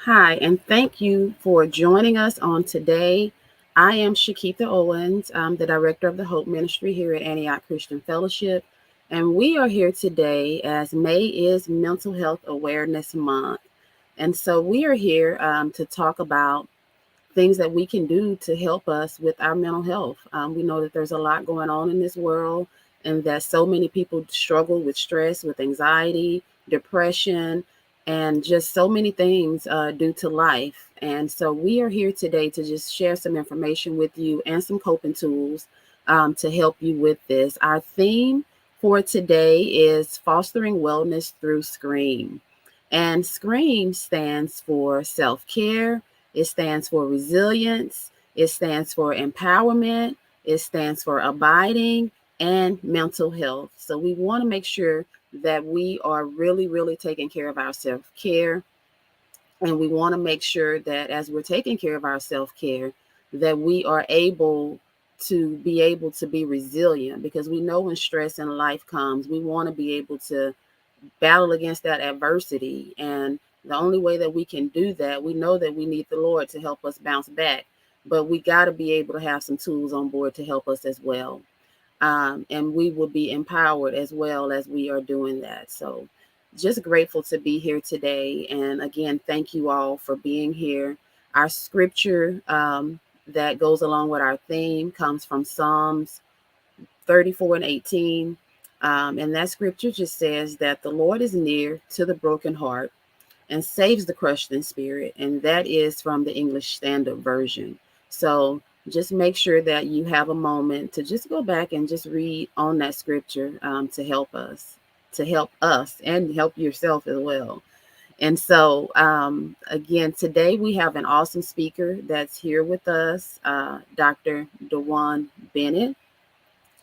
Hi, and thank you for joining us on today. I am Shakitha Owens. I'm the director of the Hope Ministry here at Antioch Christian Fellowship, and we are here today as May is Mental Health Awareness Month. And so we are here to talk about things that we can do to help us with our mental health. We know that there's a lot going on in this world, and that so many people struggle with stress, with anxiety, depression, and just so many things due to life. And so we are here today to just share some information with you and some coping tools to help you with this. Our theme for today is fostering wellness through S.C.R.E.A.M. And S.C.R.E.A.M stands for self care, it stands for resilience, it stands for empowerment, it stands for abiding, and mental health. So we want to make sure that we are really, really taking care of our self care. And we want to make sure that as we're taking care of our self care, that we are able to be resilient, because we know when stress in life comes, we want to be able to battle against that adversity. And the only way that we can do that, we know that we need the Lord to help us bounce back, but we got to be able to have some tools on board to help us as well. And we will be empowered as well as we are doing that. So, just grateful to be here today. And again, thank you all for being here. Our scripture that goes along with our theme comes from Psalms 34 and 18. And that scripture just says that the Lord is near to the broken heart and saves the crushed in spirit. And that is from the English Standard Version. So just make sure that you have a moment to just go back and just read on that scripture to help us and help yourself as well. And so, again, today we have an awesome speaker that's here with us, Dr. Dewan Bennett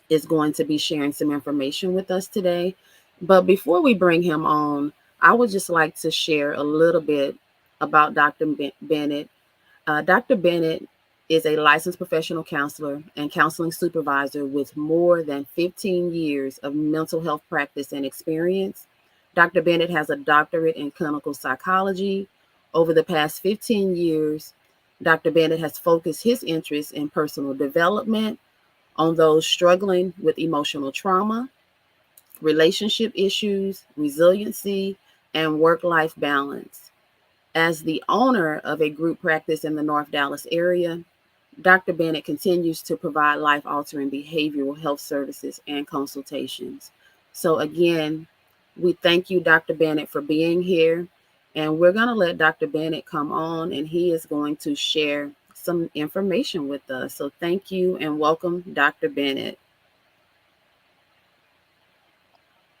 is going to be sharing some information with us today. But before we bring him on, I would just like to share a little bit about Dr. Bennett. Dr. Bennett is a licensed professional counselor and counseling supervisor with more than 15 years of mental health practice and experience. Dr. Bennett has a doctorate in clinical psychology. Over the past 15 years, Dr. Bennett has focused his interests in personal development, on those struggling with emotional trauma, relationship issues, resiliency, and work life balance. As the owner of a group practice in the North Dallas area, Dr. Bennett continues to provide life altering behavioral health services and consultations. So, again, we thank you, Dr. Bennett, for being here. And we're going to let Dr. Bennett come on and he is going to share some information with us. So, thank you and welcome, Dr. Bennett.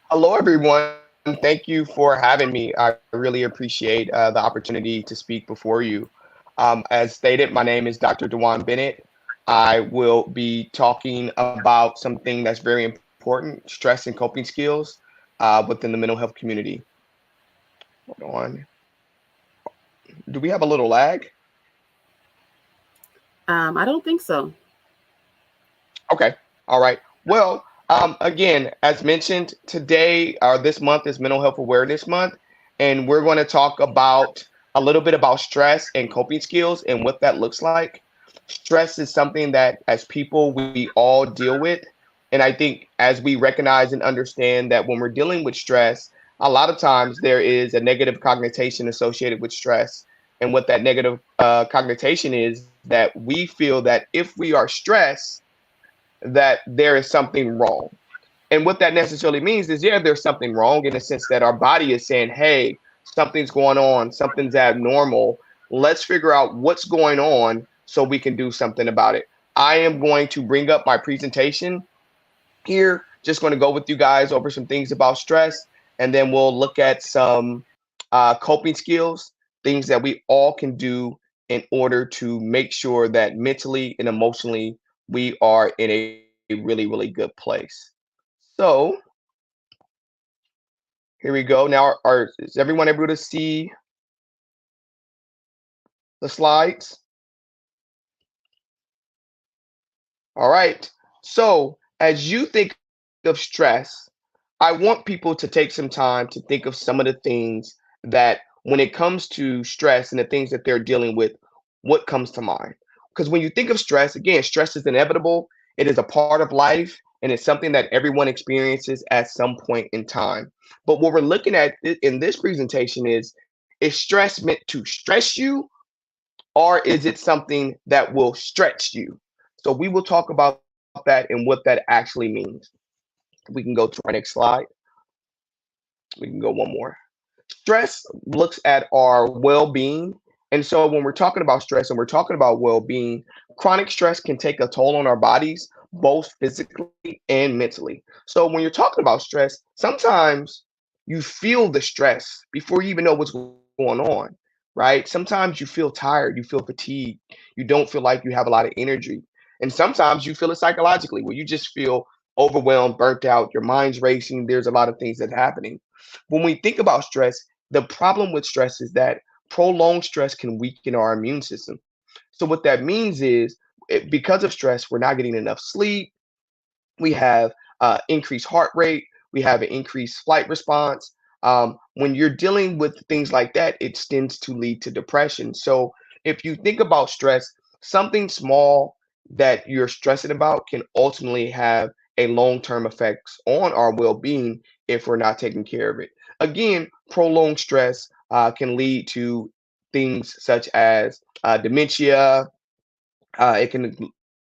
Hello, everyone. Thank you for having me. I really appreciate the opportunity to speak before you. As stated, my name is Dr. Dewan Bennett. I will be talking about something that's very important: stress and coping skills within the mental health community. Hold on. Do we have a little lag? I don't think so. Okay. All right. Well, again, as mentioned, today or this month is Mental Health Awareness Month, and we're going to talk about a little bit about stress and coping skills and what that looks like. Stress is something that, as people, we all deal with. And I think as we recognize and understand that when we're dealing with stress, a lot of times there is a negative connotation associated with stress. And what that negative connotation is that we feel that if we are stressed, that there is something wrong. And what that necessarily means is, yeah, there's something wrong in the sense that our body is saying, hey, something's going on, something's abnormal. Let's figure out what's going on so we can do something about it. I am going to bring up my presentation here, just going to go with you guys over some things about stress, and then we'll look at some coping skills, things that we all can do in order to make sure that mentally and emotionally we are in a really, really good place. So here we go. Now, is everyone able to see the slides? All right. So as you think of stress, I want people to take some time to think of some of the things that when it comes to stress and the things that they're dealing with, what comes to mind? Because when you think of stress, again, stress is inevitable. It is a part of life, and it's something that everyone experiences at some point in time. But what we're looking at in this presentation is stress meant to stress you, or is it something that will stretch you? So we will talk about that and what that actually means. We can go to our next slide. We can go one more. Stress looks at our well-being. And so when we're talking about stress and we're talking about well-being, chronic stress can take a toll on our bodies, both physically and mentally. So when you're talking about stress, sometimes you feel the stress before you even know what's going on, right? Sometimes you feel tired, you feel fatigued, you don't feel like you have a lot of energy. And sometimes you feel it psychologically where you just feel overwhelmed, burnt out, your mind's racing, there's a lot of things that's happening. When we think about stress, the problem with stress is that prolonged stress can weaken our immune system. So what that means is because of stress, we're not getting enough sleep. We have increased heart rate. We have an increased flight response. When you're dealing with things like that, it tends to lead to depression. So if you think about stress, something small that you're stressing about can ultimately have a long-term effects on our well-being if we're not taking care of it. Again, prolonged stress can lead to things such as dementia. It can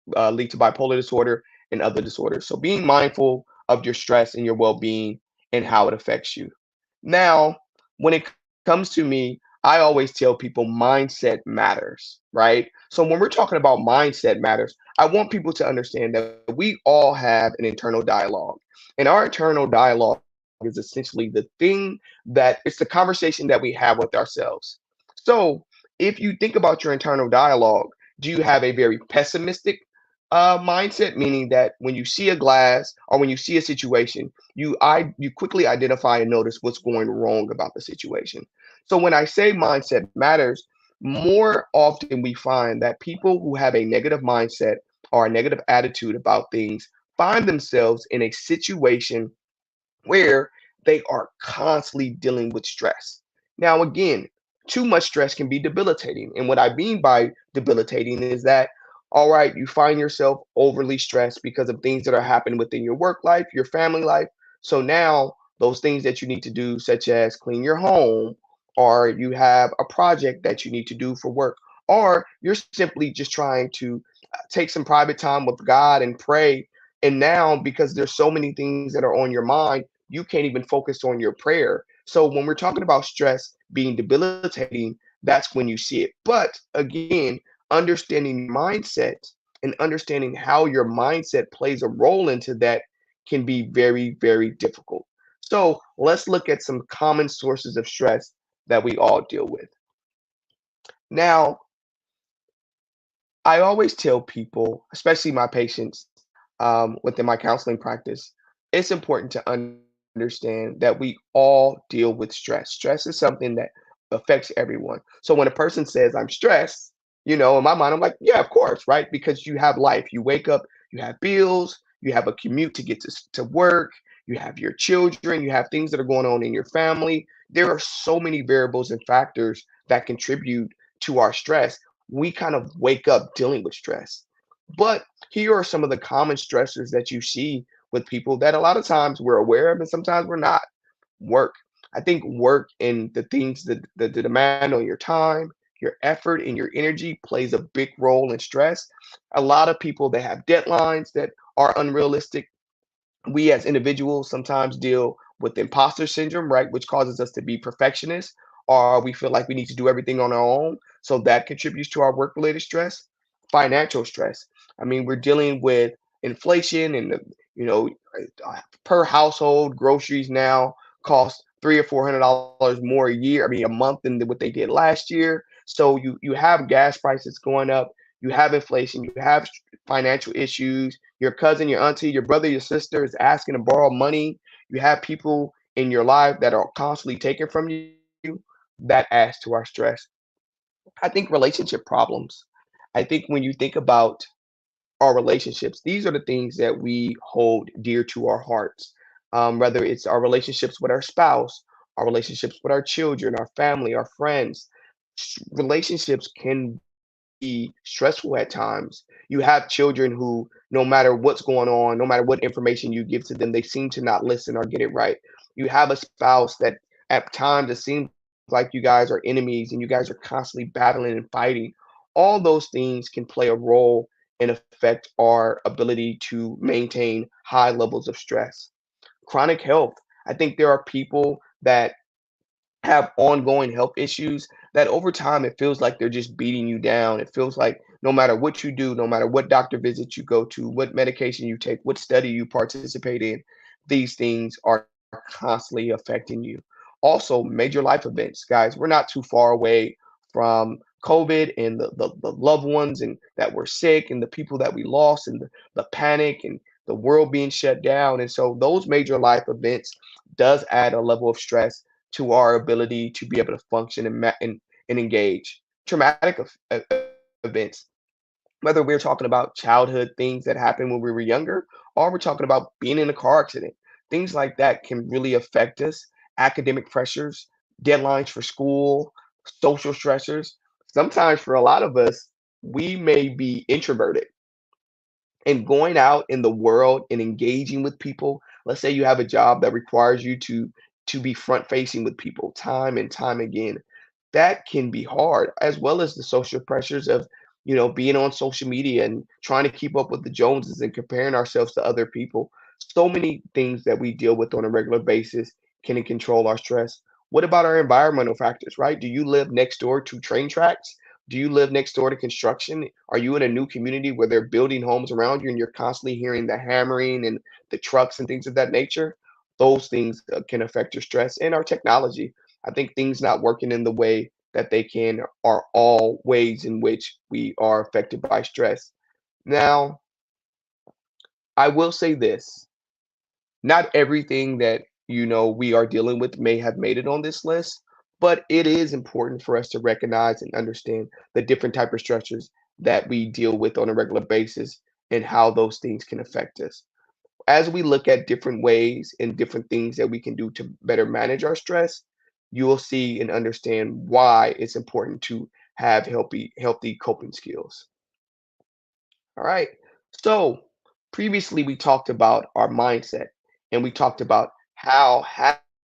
lead to bipolar disorder and other disorders. So being mindful of your stress and your well-being and how it affects you. Now, when it comes to me, I always tell people mindset matters, right? So when we're talking about mindset matters, I want people to understand that we all have an internal dialogue. And our internal dialogue is essentially the thing that it's the conversation that we have with ourselves. So if you think about your internal dialogue, do you have a very pessimistic mindset, meaning that when you see a glass or when you see a situation, you quickly identify and notice what's going wrong about the situation. So when I say mindset matters, more often we find that people who have a negative mindset or a negative attitude about things find themselves in a situation where they are constantly dealing with stress. Now, again, too much stress can be debilitating. And what I mean by debilitating is that, all right, you find yourself overly stressed because of things that are happening within your work life, your family life. So now, those things that you need to do, such as clean your home, or you have a project that you need to do for work, or you're simply just trying to take some private time with God and pray. And now, because there's so many things that are on your mind, you can't even focus on your prayer. So when we're talking about stress being debilitating, that's when you see it. But again, understanding your mindset and understanding how your mindset plays a role into that can be very, very difficult. So let's look at some common sources of stress that we all deal with. Now, I always tell people, especially my patients within my counseling practice, it's important to understand that we all deal with stress. Stress is something that affects everyone. So when a person says, I'm stressed, in my mind, I'm like, yeah, of course, right? Because you have life. You wake up, you have bills, you have a commute to get to work, you have your children, you have things that are going on in your family. There are so many variables and factors that contribute to our stress. We kind of wake up dealing with stress. But here are some of the common stressors that you see with people that a lot of times we're aware of and sometimes we're not. Work. I think work and the things that the demand on your time, your effort, and your energy plays a big role in stress. A lot of people they have deadlines that are unrealistic. We as individuals sometimes deal with imposter syndrome, right, which causes us to be perfectionists, or we feel like we need to do everything on our own. So that contributes to our work related stress. Financial stress. I mean, we're dealing with inflation and you know per household groceries now cost $300 or $400 more a year. I mean, a month than what they did last year. So you have gas prices going up. You have inflation. You have financial issues. Your cousin, your auntie, your brother, your sister is asking to borrow money. You have people in your life that are constantly taken from you. That adds to our stress. I think relationship problems. I think when you think about our relationships, these are the things that we hold dear to our hearts. Whether it's our relationships with our spouse our relationships with our children, our family, our friends. Relationships can be stressful at times. You have children who, no matter what's going on, no matter what information you give to them, they seem to not listen or get it right. You have a spouse that at times it seems like you guys are enemies and you guys are constantly battling and fighting. All those things can play a role and affect our ability to maintain high levels of stress. Chronic health. I think there are people that have ongoing health issues that over time it feels like they're just beating you down. It feels like no matter what you do, no matter what doctor visit you go to, what medication you take, what study you participate in, these things are constantly affecting you. Also, major life events, guys. We're not too far away from COVID and the loved ones and that were sick and the people that we lost and the panic and the world being shut down. And so those major life events does add a level of stress to our ability to be able to function and engage. Traumatic events, whether we're talking about childhood things that happened when we were younger, or we're talking about being in a car accident, things like that can really affect us. Academic pressures, deadlines for school, social stressors. Sometimes for a lot of us, we may be introverted and going out in the world and engaging with people. Let's say you have a job that requires you to be front facing with people time and time again. That can be hard, as well as the social pressures of, being on social media and trying to keep up with the Joneses and comparing ourselves to other people. So many things that we deal with on a regular basis can control our stress. What about our environmental factors, right? Do you live next door to train tracks? Do you live next door to construction? Are you in a new community where they're building homes around you and you're constantly hearing the hammering and the trucks and things of that nature? Those things can affect your stress and our technology. I think things not working in the way that they can are all ways in which we are affected by stress. Now, I will say this, not everything that we are dealing with may have made it on this list, but it is important for us to recognize and understand the different type of structures that we deal with on a regular basis and how those things can affect us. As we look at different ways and different things that we can do to better manage our stress, you will see and understand why it's important to have healthy coping skills. All right. So previously we talked about our mindset and we talked about how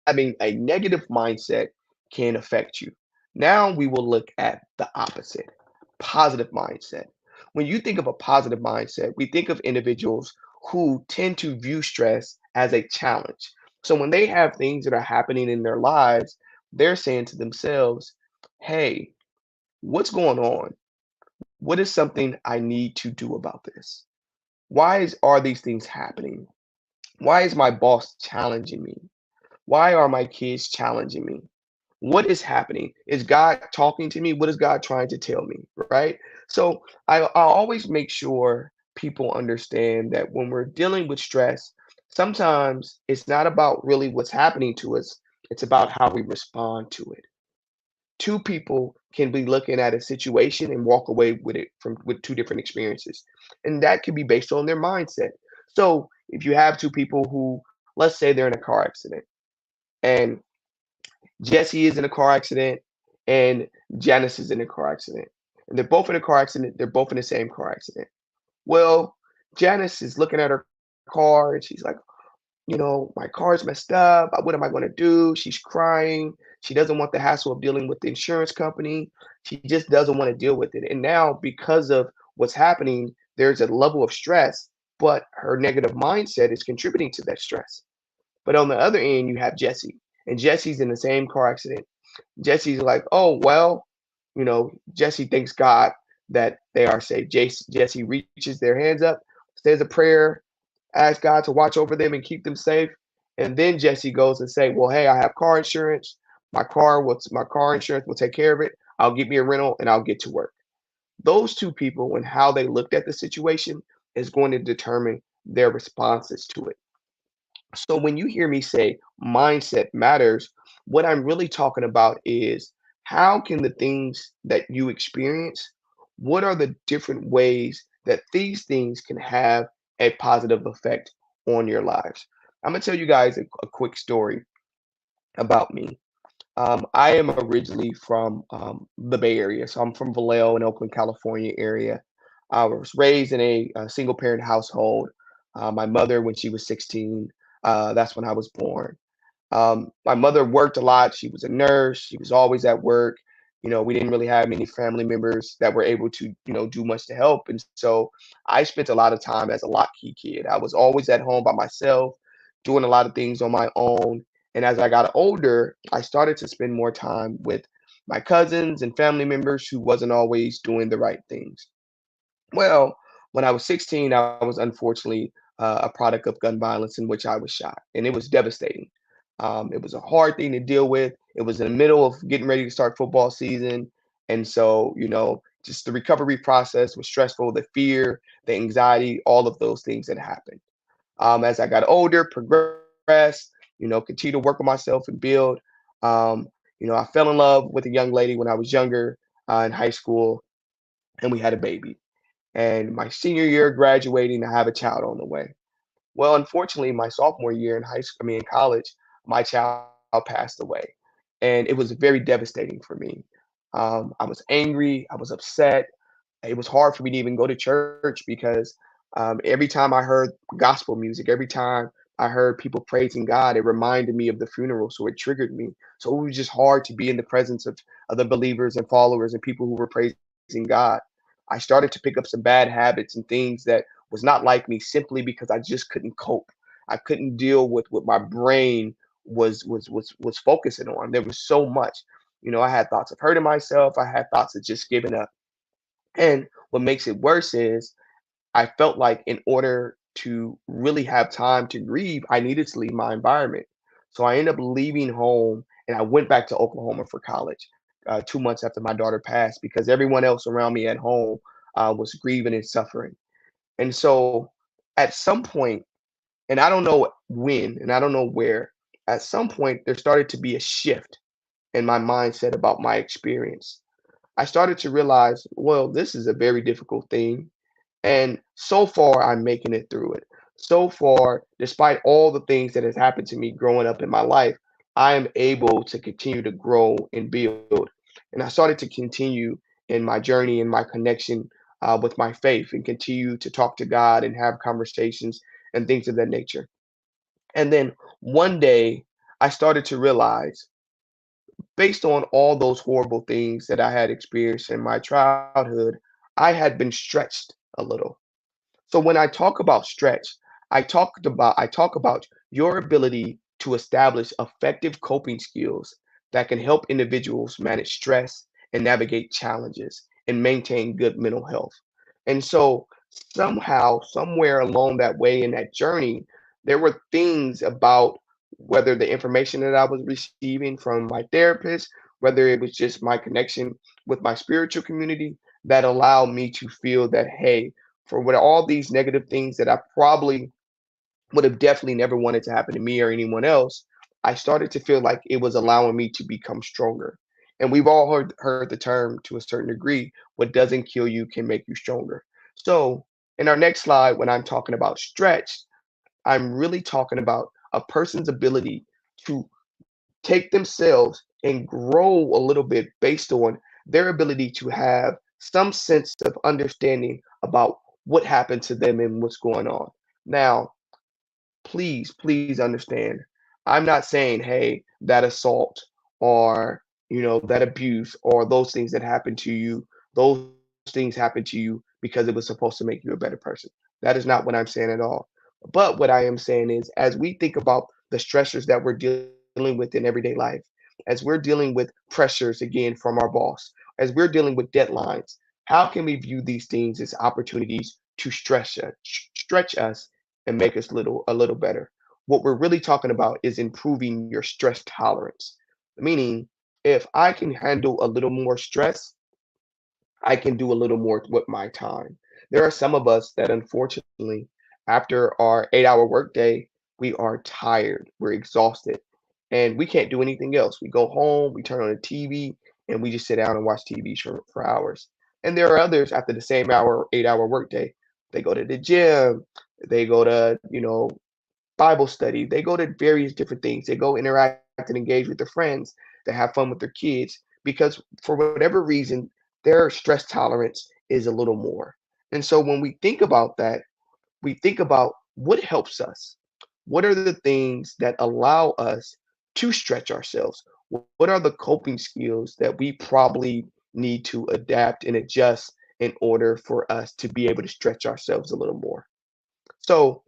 having a negative mindset can affect you. Now we will look at the opposite, positive mindset. When you think of a positive mindset, we think of individuals who tend to view stress as a challenge. So when they have things that are happening in their lives, they're saying to themselves, hey, what's going on? What is something I need to do about this? Are these things happening? Why is my boss challenging me? Why are my kids challenging me? What is happening? Is God talking to me? What is God trying to tell me? Right? So I always make sure people understand that when we're dealing with stress, sometimes it's not about really what's happening to us, it's about how we respond to it. Two people can be looking at a situation and walk away with it from with two different experiences, and that can be based on their mindset. So if you have two people who, let's say they're in a car accident, and Jesse is in a car accident and Janice is in a car accident, and they're both in a car accident, they're both in the same car accident. Well, Janice is looking at her car and she's like, my car's messed up. What am I going to do? She's crying. She doesn't want the hassle of dealing with the insurance company. She just doesn't want to deal with it. And now, because of what's happening, there's a level of stress, but her negative mindset is contributing to that stress. But on the other end, you have Jesse, and Jesse's in the same car accident. Jesse's like, oh, well, Jesse thanks God that they are safe. Jesse reaches their hands up, says a prayer, ask God to watch over them and keep them safe. And then Jesse goes and say, well, hey, I have car insurance. My car insurance will take care of it. I'll get me a rental and I'll get to work. Those two people and how they looked at the situation is going to determine their responses to it. So when you hear me say mindset matters, what I'm really talking about is how can the things that you experience, what are the different ways that these things can have a positive effect on your lives? I'm gonna tell you guys a quick story. about me. I am originally from the Bay Area, so I'm from Vallejo in Oakland, California area. I was raised in a single parent household. My mother, when she was 16, that's when I was born. My mother worked a lot. She was a nurse. She was always at work. We didn't really have many family members that were able to, do much to help. And so I spent a lot of time as a lock-key kid. I was always at home by myself, doing a lot of things on my own. And as I got older, I started to spend more time with my cousins and family members who wasn't always doing the right things. Well, when I was 16, I was unfortunately a product of gun violence in which I was shot, and it was devastating. It was a hard thing to deal with. It was in the middle of getting ready to start football season. And so, just the recovery process was stressful, the fear, the anxiety, all of those things that happened. As I got older, progressed, continue to work on myself and build. Um, I fell in love with a young lady when I was younger in high school, and we had a baby. And my senior year graduating, I have a child on the way. Well, unfortunately, my sophomore year in high school, I mean, in college, my child passed away. And it was very devastating for me. I was angry, I was upset. It was hard for me to even go to church because every time I heard gospel music, every time I heard people praising God, it reminded me of the funeral. So it triggered me. So it was just hard to be in the presence of other believers and followers and people who were praising God. I started to pick up some bad habits and things that was not like me simply because I just couldn't cope. I couldn't deal with what my brain was focusing on. There was so much. I had thoughts of hurting myself. I had thoughts of just giving up. And what makes it worse is I felt like in order to really have time to grieve, I needed to leave my environment. So I ended up leaving home and I went back to Oklahoma for college 2 months after my daughter passed because everyone else around me at home was grieving and suffering. And so at some point, and I don't know when and I don't know where, at some point there started to be a shift in my mindset about my experience. I started to realize, well, this is a very difficult thing. And so far, I'm making it through it. So far, despite all the things that has happened to me growing up in my life, I am able to continue to grow and build. And I started to continue in my journey and my connection with my faith and continue to talk to God and have conversations and things of that nature. And then one day, I started to realize, based on all those horrible things that I had experienced in my childhood, I had been stretched a little. So when I talk about stretch, I talk about your ability to establish effective coping skills that can help individuals manage stress and navigate challenges and maintain good mental health. And so somehow, somewhere along that way in that journey, there were things about whether the information that I was receiving from my therapist, whether it was just my connection with my spiritual community that allowed me to feel that, hey, for what all these negative things that I probably would have definitely never wanted to happen to me or anyone else, I started to feel like it was allowing me to become stronger. And we've all heard the term to a certain degree, what doesn't kill you can make you stronger. So in our next slide, when I'm talking about stretch, I'm really talking about a person's ability to take themselves and grow a little bit based on their ability to have some sense of understanding about what happened to them and what's going on. Now, please understand. I'm not saying, hey, that assault or, that abuse or those things that happened to you, those things happened to you because it was supposed to make you a better person. That is not what I'm saying at all. But what I am saying is, as we think about the stressors that we're dealing with in everyday life, as we're dealing with pressures again from our boss, as we're dealing with deadlines, how can we view these things as opportunities to stretch us and make us a little better? What we're really talking about is improving your stress tolerance. Meaning, if I can handle a little more stress, I can do a little more with my time. There are some of us that unfortunately, after our 8-hour workday, we are tired, we're exhausted, and we can't do anything else. We go home, we turn on the TV, and we just sit down and watch TV for hours. And there are others after the same 8-hour workday. They go to the gym, they go to, Bible study. They go to various different things. They go interact and engage with their friends to have fun with their kids because for whatever reason, their stress tolerance is a little more. And so when we think about that, we think about what helps us. What are the things that allow us to stretch ourselves? What are the coping skills that we probably need to adapt and adjust in order for us to be able to stretch ourselves a little more? So,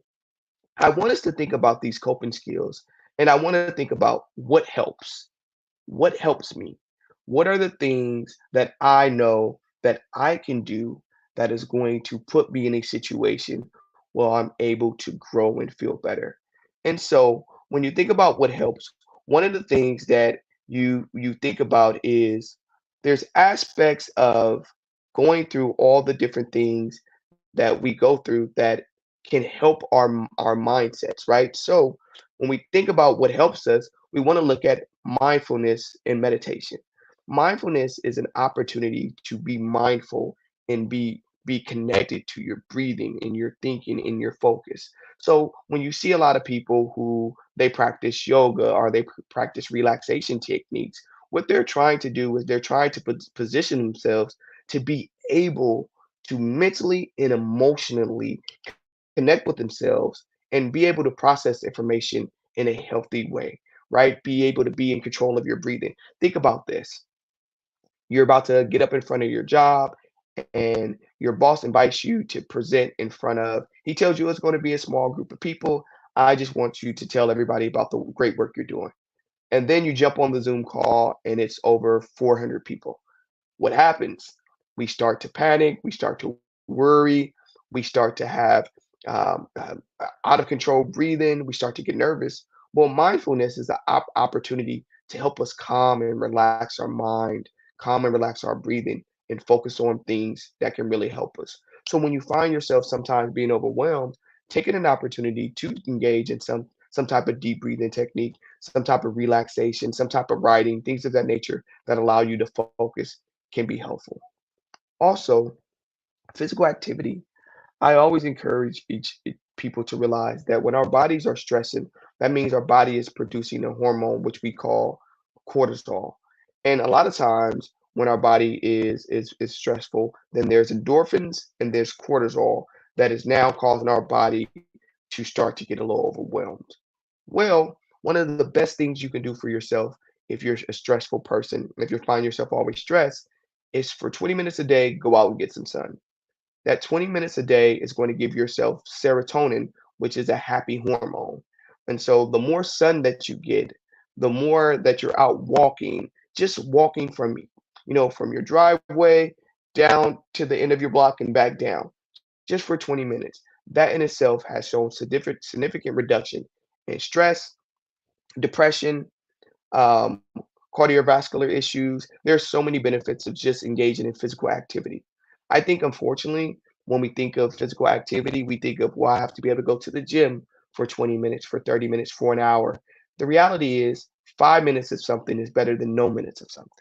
I want us to think about these coping skills and I want to think about what helps. What helps me? What are the things that I know that I can do that is going to put me in a situation where I'm able to grow and feel better? And so when you think about what helps, one of the things that you think about is there's aspects of going through all the different things that we go through that can help our mindsets, right? So when we think about what helps us, we want to look at mindfulness and meditation. Mindfulness is an opportunity to be mindful and be connected to your breathing and your thinking and your focus. So when you see a lot of people who they practice yoga or they practice relaxation techniques, what they're trying to do is they're trying to position themselves to be able to mentally and emotionally connect with themselves and be able to process information in a healthy way, right? Be able to be in control of your breathing. Think about this. You're about to get up in front of your job and your boss invites you to present in front of, he tells you it's going to be a small group of people. I just want you to tell everybody about the great work you're doing. And then you jump on the Zoom call and it's over 400 people. What happens? We start to panic, we start to worry, we start to have out of control breathing, we start to get nervous. Well, mindfulness is an opportunity to help us calm and relax our mind, calm and relax our breathing, and focus on things that can really help us. So when you find yourself sometimes being overwhelmed, taking an opportunity to engage in some type of deep breathing technique, some type of relaxation, some type of writing, things of that nature that allow you to focus can be helpful. Also, physical activity. I always encourage people to realize that when our bodies are stressing, that means our body is producing a hormone which we call cortisol. And a lot of times when our body is stressful, then there's endorphins and there's cortisol that is now causing our body to start to get a little overwhelmed. Well, one of the best things you can do for yourself if you're a stressful person, if you find yourself always stressed, is for 20 minutes a day, go out and get some sun. That 20 minutes a day is going to give yourself serotonin, which is a happy hormone. And so the more sun that you get, the more that you're out walking, just walking from from your driveway down to the end of your block and back down, just for 20 minutes. That in itself has shown significant reduction in stress, depression, um, cardiovascular issues. There's so many benefits of just engaging in physical activity. I think, unfortunately, when we think of physical activity, we think of, well, I have to be able to go to the gym for 20 minutes, for 30 minutes, for an hour. The reality is, 5 minutes of something is better than no minutes of something.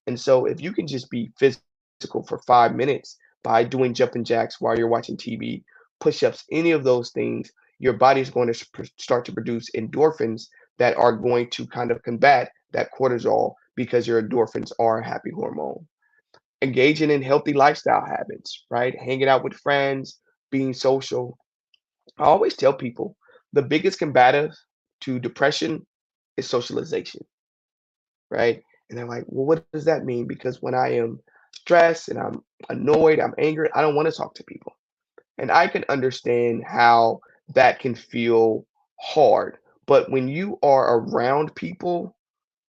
And so if you can just be physical for 5 minutes by doing jumping jacks while you're watching TV, push-ups, any of those things, your body's going to start to produce endorphins that are going to kind of combat that cortisol because your endorphins are a happy hormone. Engaging in healthy lifestyle habits, right? Hanging out with friends, being social. I always tell people the biggest combative to depression is socialization, right? And they're like, well, what does that mean? Because when I am stressed and I'm annoyed, I'm angry, I don't want to talk to people. And I can understand how that can feel hard. But when you are around people,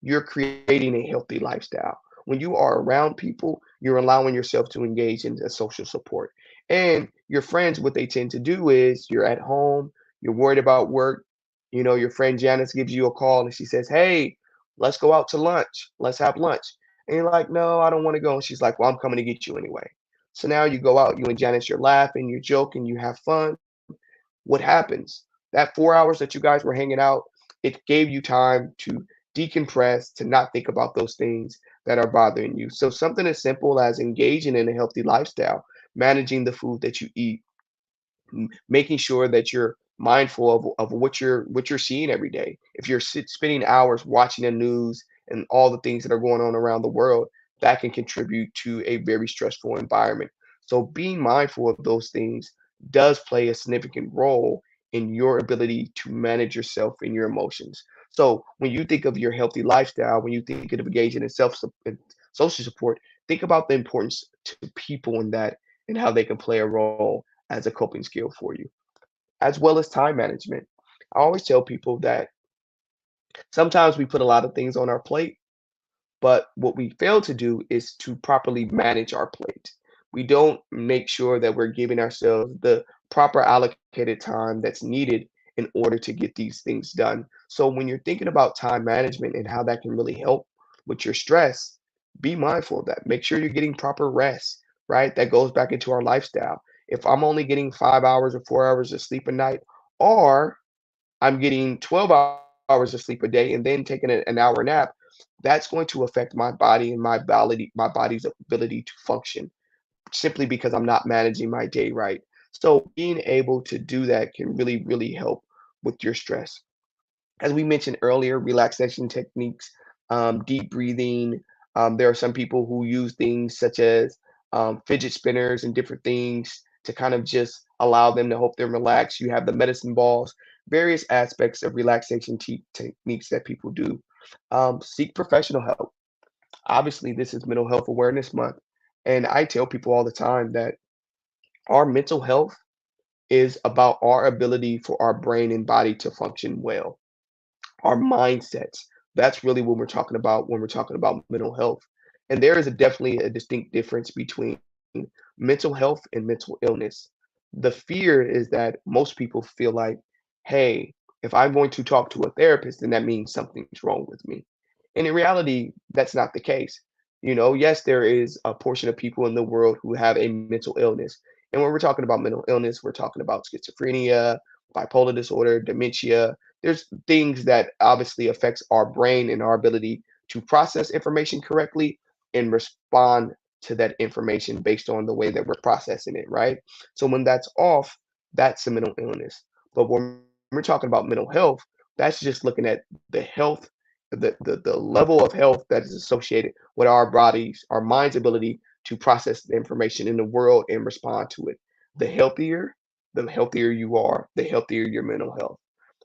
you're creating a healthy lifestyle. When you are around people, you're allowing yourself to engage in the social support. And your friends, what they tend to do is you're at home, you're worried about work. Your friend Janice gives you a call and she says, hey, let's go out to lunch. Let's have lunch. And you're like, no, I don't want to go. And she's like, well, I'm coming to get you anyway. So now you go out, you and Janice, you're laughing, you're joking, you have fun. What happens? That 4 hours that you guys were hanging out, it gave you time to decompress, to not think about those things that are bothering you. So something as simple as engaging in a healthy lifestyle, managing the food that you eat, making sure that you're mindful of what you're seeing every day. If you're spending hours watching the news and all the things that are going on around the world, that can contribute to a very stressful environment. So being mindful of those things does play a significant role in your ability to manage yourself and your emotions. So when you think of your healthy lifestyle, when you think of engaging in social support, think about the importance to people in that and how they can play a role as a coping skill for you, as well as time management. I always tell people that sometimes we put a lot of things on our plate, but what we fail to do is to properly manage our plate. We don't make sure that we're giving ourselves the proper allocated time that's needed in order to get these things done. So when you're thinking about time management and how that can really help with your stress, be mindful of that. Make sure you're getting proper rest, right? That goes back into our lifestyle. If I'm only getting 5 hours or 4 hours of sleep a night, or I'm getting 12 hours of sleep a day and then taking an hour nap, that's going to affect my body and my body's ability to function simply because I'm not managing my day right. So being able to do that can really, really help with your stress. As we mentioned earlier, relaxation techniques, deep breathing. There are some people who use things such as fidget spinners and different things to kind of just allow them to help them relax. You have the medicine balls, various aspects of relaxation techniques that people do. Seek professional help. Obviously, this is Mental Health Awareness Month. And I tell people all the time that our mental health is about our ability for our brain and body to function well, our mindsets. That's really what we're talking about when we're talking about mental health. And there is definitely a distinct difference between mental health and mental illness. The fear is that most people feel like, hey, if I'm going to talk to a therapist, then that means something's wrong with me. And in reality, that's not the case. Yes, there is a portion of people in the world who have a mental illness. And when we're talking about mental illness, we're talking about schizophrenia, bipolar disorder, dementia. There's things that obviously affects our brain and our ability to process information correctly and respond to that information based on the way that we're processing it, right? So when that's off, that's a mental illness. But when we're talking about mental health, that's just looking at the health, the level of health that is associated with our bodies, our mind's ability to process the information in the world and respond to it. The healthier you are, the healthier your mental health.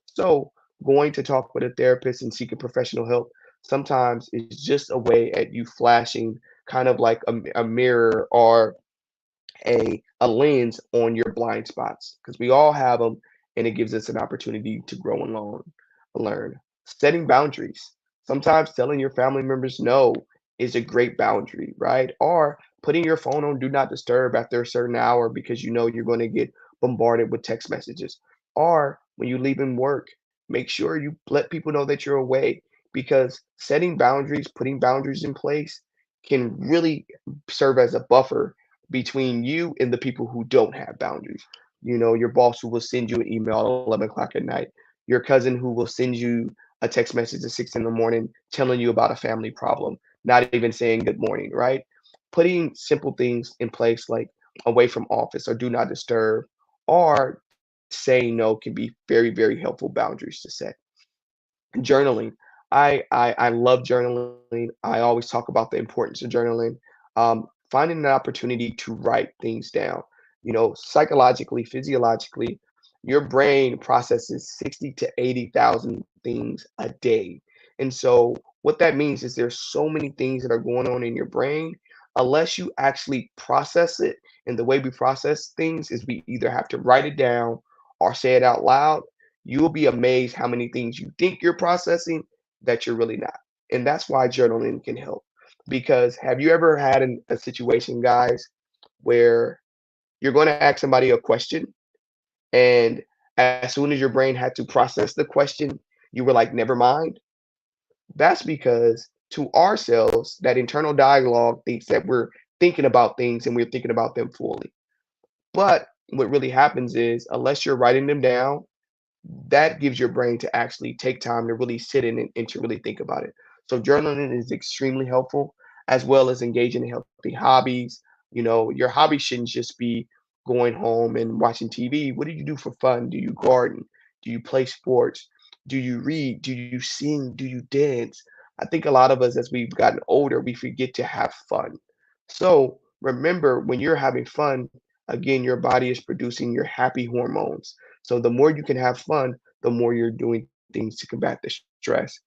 So, going to talk with a therapist and seeking professional help sometimes is just a way at you flashing kind of like a mirror or a lens on your blind spots because we all have them and it gives us an opportunity to grow and learn. Setting boundaries. Sometimes telling your family members no is a great boundary, right? Or putting your phone on do not disturb after a certain hour because you know you're going to get bombarded with text messages. Or when you leave in work, make sure you let people know that you're away because setting boundaries, putting boundaries in place can really serve as a buffer between you and the people who don't have boundaries. Your boss who will send you an email at 11 o'clock at night, your cousin who will send you a text message at 6 in the morning telling you about a family problem, not even saying good morning, right? Putting simple things in place like away from office or do not disturb or saying no can be very, very helpful boundaries to set. Journaling. I love journaling. I always talk about the importance of journaling. Finding an opportunity to write things down. Psychologically, physiologically, your brain processes 60 to 80,000 things a day. And so what that means is there's so many things that are going on in your brain unless you actually process it. And the way we process things is we either have to write it down or say it out loud. You'll be amazed how many things you think you're processing that you're really not. And that's why journaling can help. Because have you ever had a situation, guys, where you're going to ask somebody a question and as soon as your brain had to process the question, you were like, never mind? That's because to ourselves, that internal dialogue thinks that we're thinking about things and we're thinking about them fully. But what really happens is, unless you're writing them down, that gives your brain to actually take time to really sit in and to really think about it. So journaling is extremely helpful, as well as engaging in healthy hobbies. Your hobby shouldn't just be going home and watching TV, what do you do for fun? Do you garden? Do you play sports? Do you read? Do you sing? Do you dance? I think a lot of us, as we've gotten older, we forget to have fun. So remember, when you're having fun, again, your body is producing your happy hormones. So the more you can have fun, the more you're doing things to combat the stress,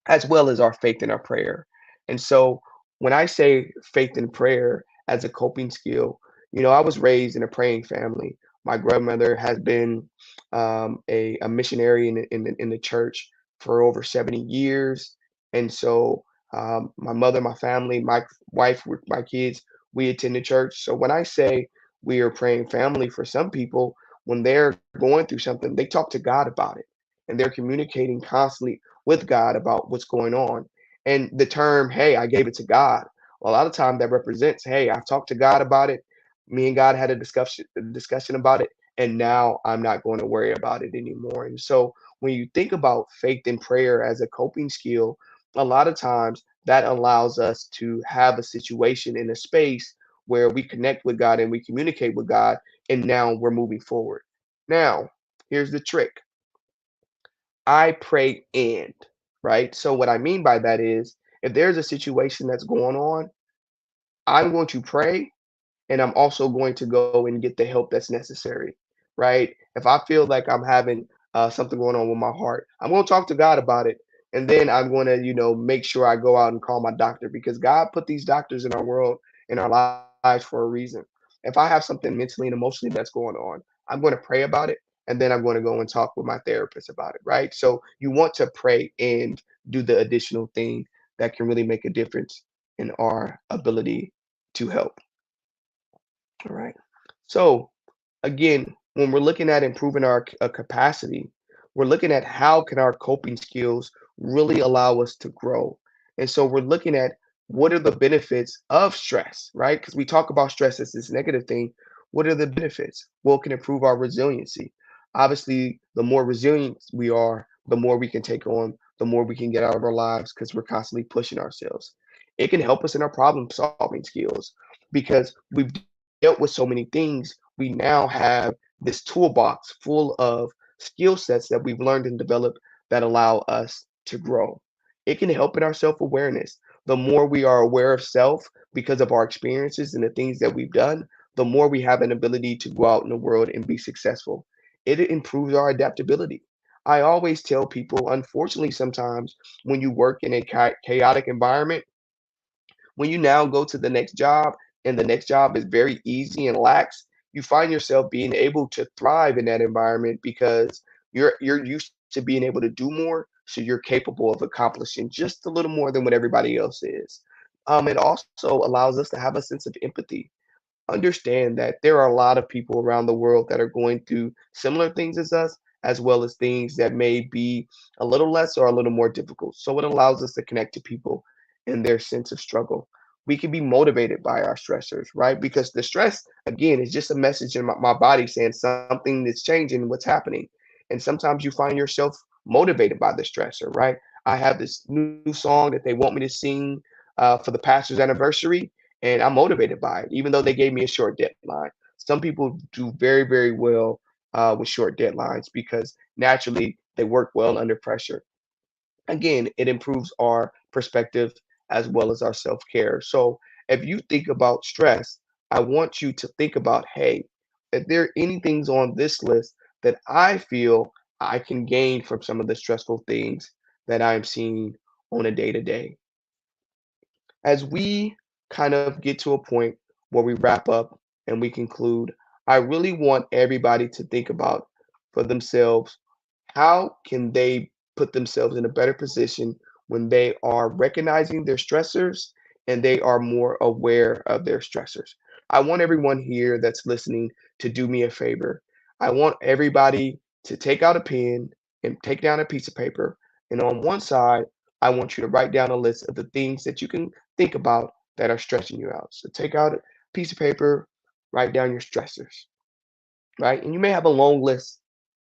as well as our faith and our prayer. And so when I say faith and prayer as a coping skill, I was raised in a praying family. My grandmother has been a missionary in the church for over 70 years. And so my mother, my family, my wife, my kids, we attend the church. So when I say we are praying family, for some people, when they're going through something, they talk to God about it and they're communicating constantly with God about what's going on. And the term, hey, I gave it to God, well, a lot of time that represents, hey, I've talked to God about it. Me and God had a discussion about it, and now I'm not going to worry about it anymore. And so when you think about faith and prayer as a coping skill, a lot of times that allows us to have a situation in a space where we connect with God and we communicate with God, and now we're moving forward. Now, here's the trick. I pray and, right? So what I mean by that is if there's a situation that's going on, I'm going to pray and I'm also going to go and get the help that's necessary, right? If I feel like I'm having something going on with my heart, I'm going to talk to God about it, and then I'm going to, make sure I go out and call my doctor because God put these doctors in our world, in our lives for a reason. If I have something mentally and emotionally that's going on, I'm going to pray about it, and then I'm going to go and talk with my therapist about it, right? So you want to pray and do the additional thing that can really make a difference in our ability to help. All right. So again, when we're looking at improving our capacity, we're looking at how can our coping skills really allow us to grow. And so we're looking at what are the benefits of stress, right? Because we talk about stress as this negative thing. What are the benefits? Well, it can improve our resiliency. Obviously, the more resilient we are, the more we can take on, the more we can get out of our lives because we're constantly pushing ourselves. It can help us in our problem solving skills because we've dealt with so many things. We now have this toolbox full of skill sets that we've learned and developed that allow us to grow. It can help in our self awareness. The more we are aware of self because of our experiences and the things that we've done, the more we have an ability to go out in the world and be successful. It improves our adaptability. I always tell people, unfortunately, sometimes when you work in a chaotic environment, when you now go to the next job and the next job is very easy and lax, you find yourself being able to thrive in that environment because you're used to being able to do more, so you're capable of accomplishing just a little more than what everybody else is. It also allows us to have a sense of empathy. Understand that there are a lot of people around the world that are going through similar things as us, as well as things that may be a little less or a little more difficult. So it allows us to connect to people in their sense of struggle. We can be motivated by our stressors, right? Because the stress, again, is just a message in my body saying something is changing, what's happening. And sometimes you find yourself motivated by the stressor, right? I have this new song that they want me to sing for the pastor's anniversary, and I'm motivated by it, even though they gave me a short deadline. Some people do very, very well with short deadlines because naturally they work well under pressure. Again, it improves our perspective as well as our self care. So, if you think about stress, I want you to think about, hey, if there are any things on this list that I feel I can gain from some of the stressful things that I'm seeing on a day to day. As we kind of get to a point where we wrap up and we conclude, I really want everybody to think about for themselves, how can they put themselves in a better position when they are recognizing their stressors and they are more aware of their stressors. I want everyone here that's listening to do me a favor. I want everybody to take out a pen and take down a piece of paper. And on one side, I want you to write down a list of the things that you can think about that are stressing you out. So take out a piece of paper, write down your stressors, right? And you may have a long list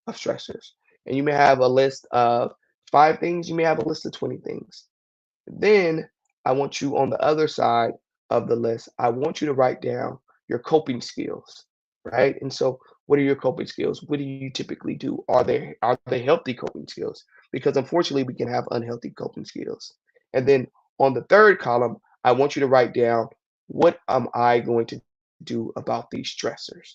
of stressors, and you may have a list of 5 things, you may have a list of 20 things. Then I want you on the other side of the list, I want you to write down your coping skills. right? And so, what are your coping skills? What do you typically do? Are they healthy coping skills? Because unfortunately, we can have unhealthy coping skills. And then on the third column, I want you to write down, what am I going to do about these stressors?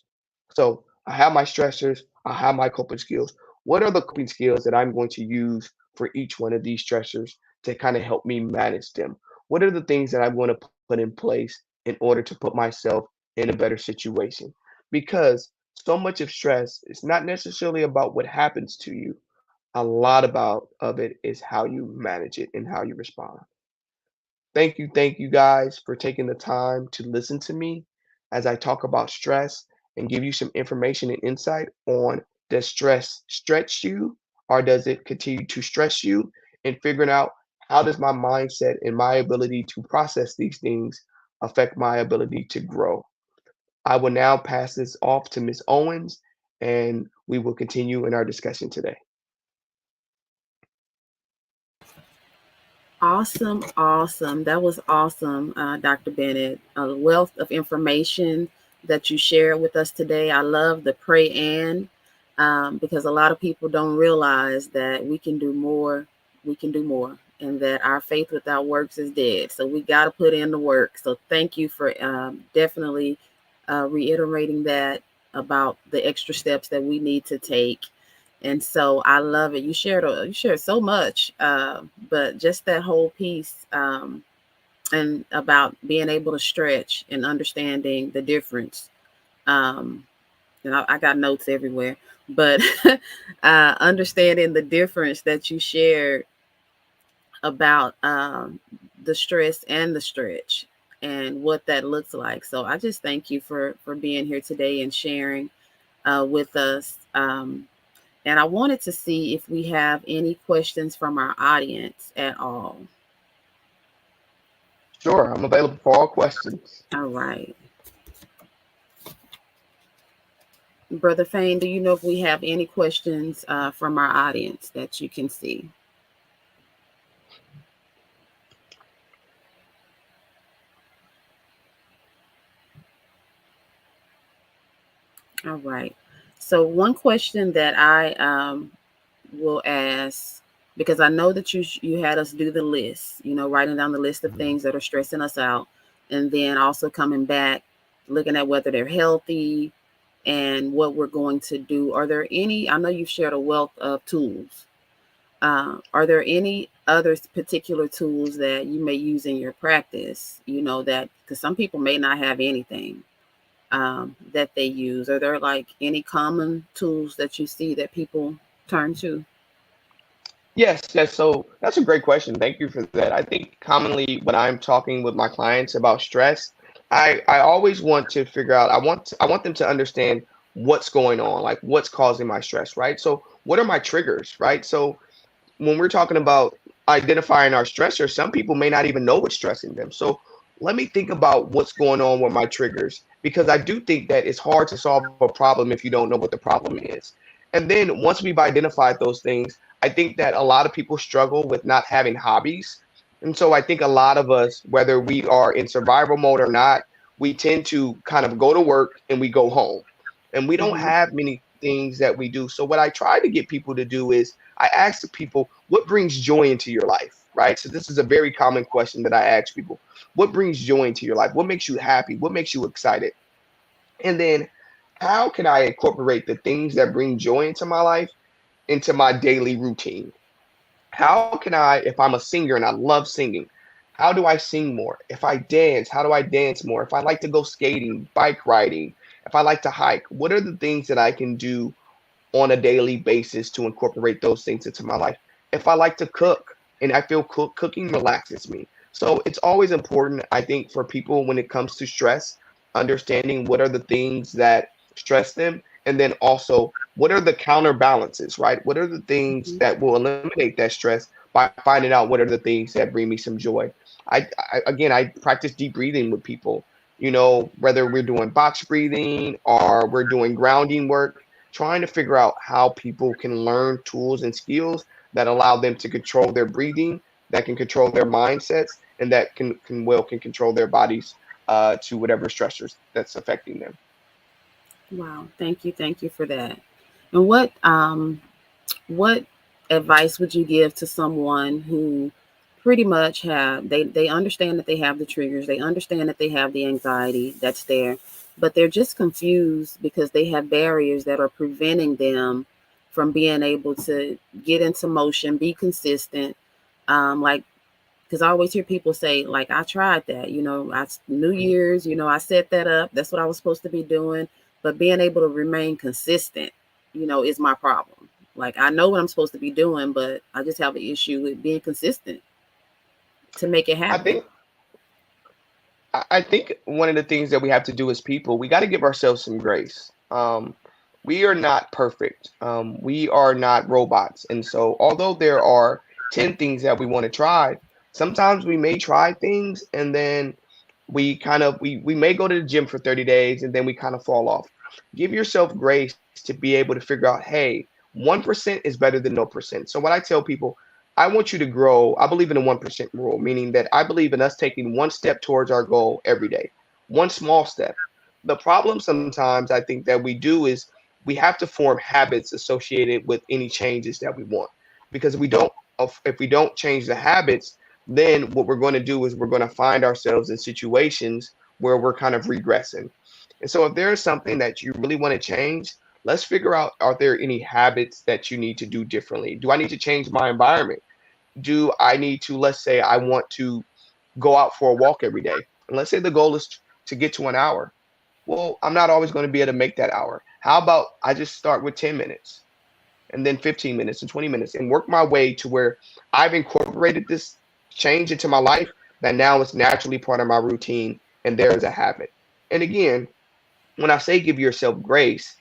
So I have my stressors, I have my coping skills. What are the coping skills that I'm going to use for each one of these stressors to kind of help me manage them? What are the things that I'm going to put in place in order to put myself in a better situation? Because so much of stress is not necessarily about what happens to you. A lot about of it is how you manage it and how you respond. Thank you guys for taking the time to listen to me as I talk about stress and give you some information and insight on, does stress stretch you or does it continue to stress you, and figuring out, how does my mindset and my ability to process these things affect my ability to grow. I will now pass this off to Miss Owens, and we will continue in our discussion today. Awesome, awesome. That was awesome, Dr. Bennett. A wealth of information that you shared with us today. I love the pray and because a lot of people don't realize that we can do more. We can do more, and that our faith without works is dead. So we got to put in the work. So thank you for definitely reiterating that about the extra steps that we need to take. And so I love it. You shared so much, but just that whole piece, and about being able to stretch and understanding the difference. Um, and I got notes everywhere, but understanding the difference that you shared about the stress and the stretch and what that looks like. So I just thank you for being here today and sharing with us. And I wanted to see if we have any questions from our audience at all. Sure, I'm available for all questions. All right. Brother Fain, do you know if we have any questions from our audience that you can see? All right. So, one question that I will ask, because I know that you had us do the list, writing down the list of things that are stressing us out, and then also coming back, looking at whether they're healthy and what we're going to do. Are there any? I know you've shared a wealth of tools. Are there any other particular tools that you may use in your practice? That because some people may not have anything that they use. Are there like any common tools that you see that people turn to? Yes, yes. So that's a great question. Thank you for that. I think commonly when I'm talking with my clients about stress, I always want to figure out, I want them to understand what's going on, like what's causing my stress, right? So what are my triggers, right? So when we're talking about identifying our stressors, some people may not even know what's stressing them. So let me think about what's going on with my triggers, because I do think that it's hard to solve a problem if you don't know what the problem is. And then once we've identified those things, I think that a lot of people struggle with not having hobbies. And so I think a lot of us, whether we are in survival mode or not, we tend to kind of go to work and we go home. And we don't Hmm. have many things that we do. So what I try to get people to do is, I ask the people, what brings joy into your life, right? So this is a very common question that I ask people. What brings joy into your life? What makes you happy? What makes you excited? And then how can I incorporate the things that bring joy into my life into my daily routine? How can I, if I'm a singer and I love singing, how do I sing more? If I dance, how do I dance more? If I like to go skating, bike riding, if I like to hike, what are the things that I can do on a daily basis to incorporate those things into my life? If I like to cook and I feel cooking relaxes me. So it's always important, I think, for people when it comes to stress, understanding what are the things that stress them. And then also, what are the counterbalances, right? What are the things Hmm. that will eliminate that stress by finding out what are the things that bring me some joy? I practice deep breathing with people, whether we're doing box breathing or we're doing grounding work, trying to figure out how people can learn tools and skills that allow them to control their breathing, that can control their mindsets, and that can control their bodies to whatever stressors that's affecting them. Wow. Thank you for that. And what advice would you give to someone who pretty much they understand that they have the triggers, they understand that they have the anxiety that's there, but they're just confused because they have barriers that are preventing them from being able to get into motion, be consistent. Like, because I always hear people say, like, I tried that, New Year's, I set that up. That's what I was supposed to be doing. But being able to remain consistent, is my problem. Like, I know what I'm supposed to be doing, but I just have an issue with being consistent to make it I happen. think I think one of the things that we have to do as people, we got to give ourselves some grace. We are not perfect. We are not robots. And so, although there are 10 things that we want to try, sometimes we may try things and then we may go to the gym for 30 days and then we kind of fall off. Give yourself grace to be able to figure out, hey, 1% is better than no percent. So, what I tell people, I want you to grow. I believe in the 1% rule, meaning that I believe in us taking one step towards our goal every day, one small step. The problem sometimes I think that we do is we have to form habits associated with any changes that we want. Because if we don't change the habits, then what we're going to do is we're going to find ourselves in situations where we're kind of regressing. And so if there is something that you really want to change, let's figure out, are there any habits that you need to do differently? Do I need to change my environment? Do I need to, let's say I want to go out for a walk every day. And let's say the goal is to get to an hour. Well, I'm not always going to be able to make that hour. How about I just start with 10 minutes and then 15 minutes and 20 minutes and work my way to where I've incorporated this change into my life that now is naturally part of my routine and there is a habit. And again, when I say give yourself grace,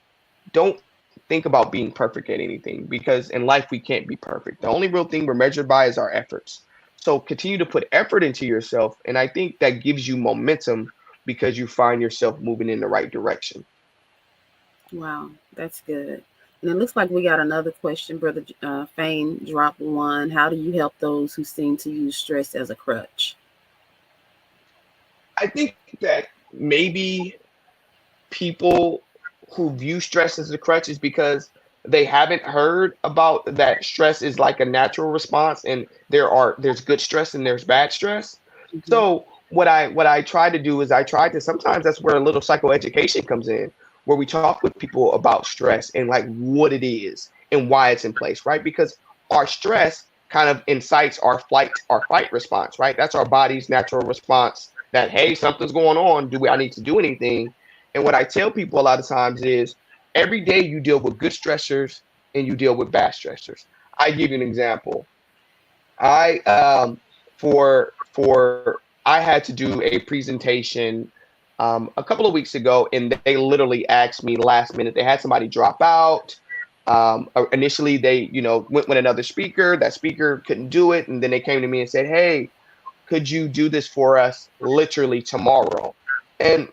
don't think about being perfect at anything because in life we can't be perfect. The only real thing we're measured by is our efforts. So continue to put effort into yourself. And I think that gives you momentum because you find yourself moving in the right direction. Wow, that's good. And it looks like we got another question, Brother Fane dropped one. How do you help those who seem to use stress as a crutch? I think that maybe people who view stress as a crutch is because they haven't heard about that stress is like a natural response and there's good stress and there's bad stress. Hmm. So what I try to do is I try to, sometimes that's where a little psychoeducation comes in, where we talk with people about stress and like what it is and why it's in place, right? Because our stress kind of incites our fight response, right? That's our body's natural response that, hey, something's going on, do I need to do anything? And what I tell people a lot of times is every day you deal with good stressors and you deal with bad stressors. I give you an example. I for I had to do a presentation a couple of weeks ago, and they literally asked me last minute. They had somebody drop out. Initially, they went with another speaker. That speaker couldn't do it, and then they came to me and said, "Hey, could you do this for us literally tomorrow?" And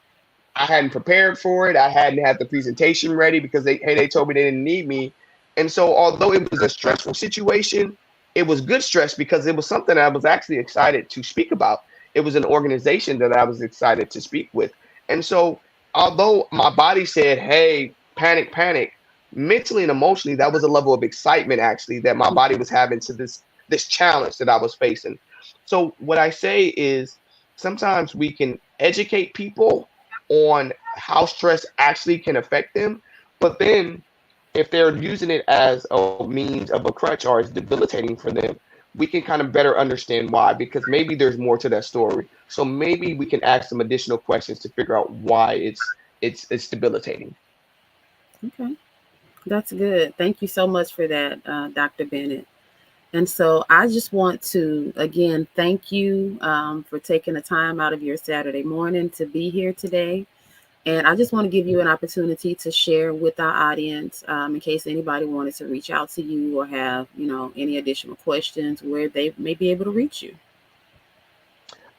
I hadn't prepared for it. I hadn't had the presentation ready because they told me they didn't need me. And so although it was a stressful situation, it was good stress because it was something I was actually excited to speak about. It was an organization that I was excited to speak with. And so although my body said, "Hey, panic, panic," mentally and emotionally that was a level of excitement actually that my body was having to this challenge that I was facing. So what I say is sometimes we can educate people on how stress actually can affect them. But then, if they're using it as a means of a crutch or it's debilitating for them, we can kind of better understand why because maybe there's more to that story. So maybe we can ask some additional questions to figure out why it's debilitating. Okay, that's good. Thank you so much for that, Dr. Bennett. And so I just want to, again, thank you for taking the time out of your Saturday morning to be here today. And I just want to give you an opportunity to share with our audience in case anybody wanted to reach out to you or have, any additional questions where they may be able to reach you.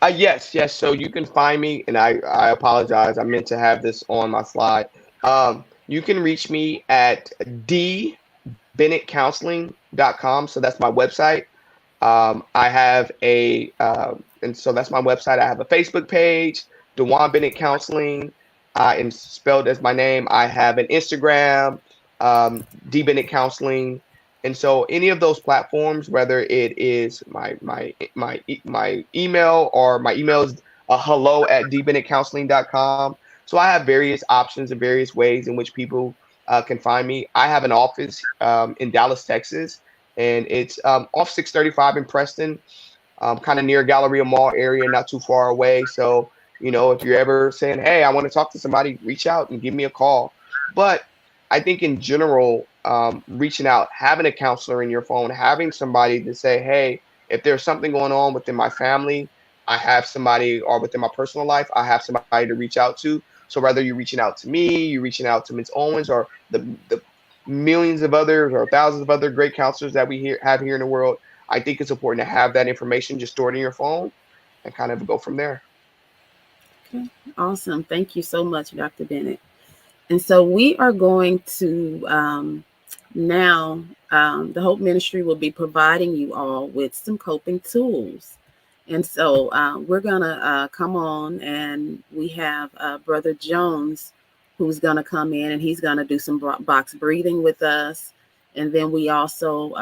Yes, yes. So you can find me, and I apologize. I meant to have this on my slide. You can reach me at dbennettcounseling.com. So that's my website. I have and so that's my website. I have a Facebook page, Dewan Bennett Counseling. am spelled as my name. I have an Instagram, D Bennett Counseling, and so any of those platforms, whether it is my email, or my email is hello at dbennettcounseling.com. So I have various options and various ways in which people can find me. I have an office in Dallas, Texas, and it's off 635 in Preston, kind of near Galleria Mall area, not too far away. So, if you're ever saying, hey, I want to talk to somebody, reach out and give me a call. But I think in general, reaching out, having a counselor in your phone, having somebody to say, hey, if there's something going on within my family, I have somebody, or within my personal life, I have somebody to reach out to. So whether you're reaching out to me, you're reaching out to Ms. Owens, or the millions of others or thousands of other great counselors that have here in the world, I think it's important to have that information just stored in your phone and kind of go from there. Okay, awesome. Thank you so much, Dr. Bennett. And so we are going to now, the Hope Ministry will be providing you all with some coping tools. And so we're going to come on, and we have Brother Jones who's going to come in, and he's going to do some box breathing with us. And then we also,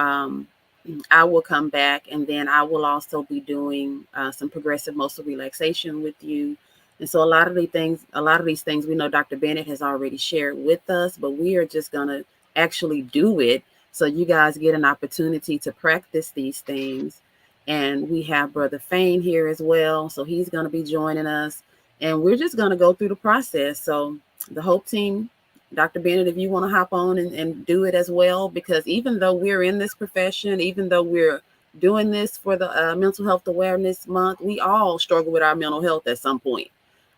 I will come back, and then I will also be doing some progressive muscle relaxation with you. And so a lot of these things we know Dr. Bennett has already shared with us, but we are just going to actually do it so you guys get an opportunity to practice these things. And we have Brother Fain here as well. So he's going to be joining us. And we're just going to go through the process. So the Hope team, Dr. Bennett, if you want to hop on and do it as well, because even though we're in this profession, even though we're doing this for the Mental Health Awareness Month, we all struggle with our mental health at some point.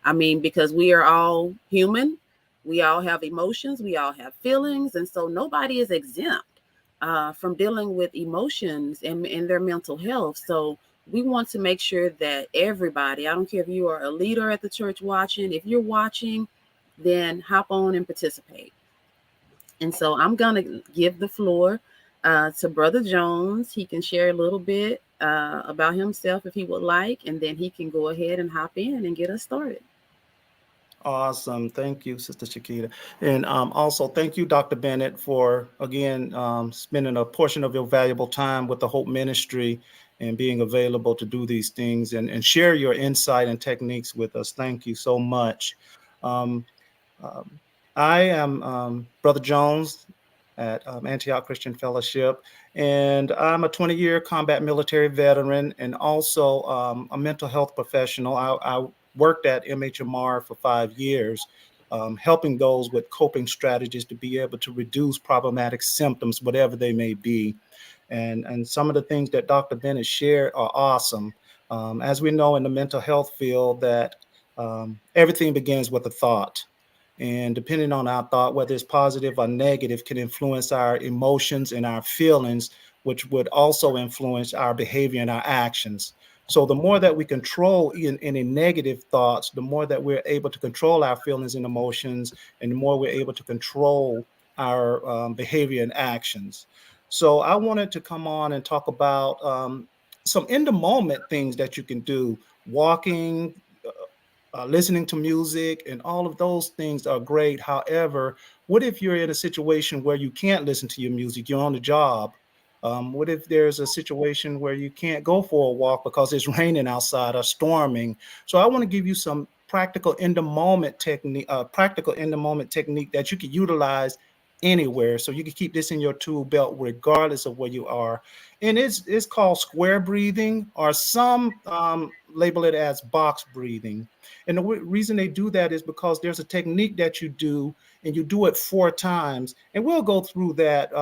I mean, because we are all human, we all have emotions, we all have feelings, and so nobody is exempt from dealing with emotions and their mental health. So we want to make sure that everybody, I don't care if you are a leader at the church watching, if you're watching, then hop on and participate. And so I'm going to give the floor to Brother Jones. He can share a little bit about himself if he would like, and then he can go ahead and hop in and get us started. Awesome. Thank you, Sister Shakita. And also, thank you, Dr. Bennett, for again spending a portion of your valuable time with the Hope Ministry and being available to do these things and share your insight and techniques with us. Thank you so much. Um, um, I am Brother Jones at Antioch Christian Fellowship, and I'm a 20-year combat military veteran and also a mental health professional. I worked at MHMR for 5 years, helping those with coping strategies to be able to reduce problematic symptoms, whatever they may be. And some of the things that Dr. Bennett shared are awesome. As we know in the mental health field, that everything begins with a thought. And depending on our thought, whether it's positive or negative, can influence our emotions and our feelings, which would also influence our behavior and our actions. So the more that we control in any negative thoughts, the more that we're able to control our feelings and emotions, and the more we're able to control our behavior and actions. So I wanted to come on and talk about some in the moment things that you can do. Walking, listening to music, and all of those things are great. However, what if you're in a situation where you can't listen to your music? You're on the job. What if there's a situation where you can't go for a walk because it's raining outside or storming? So I want to give you some practical in the moment technique that you can utilize anywhere. So you can keep this in your tool belt regardless of where you are. And it's called square breathing, or some label it as box breathing. And the reason they do that is because there's a technique that you do, and you do it 4 times. And we'll go through that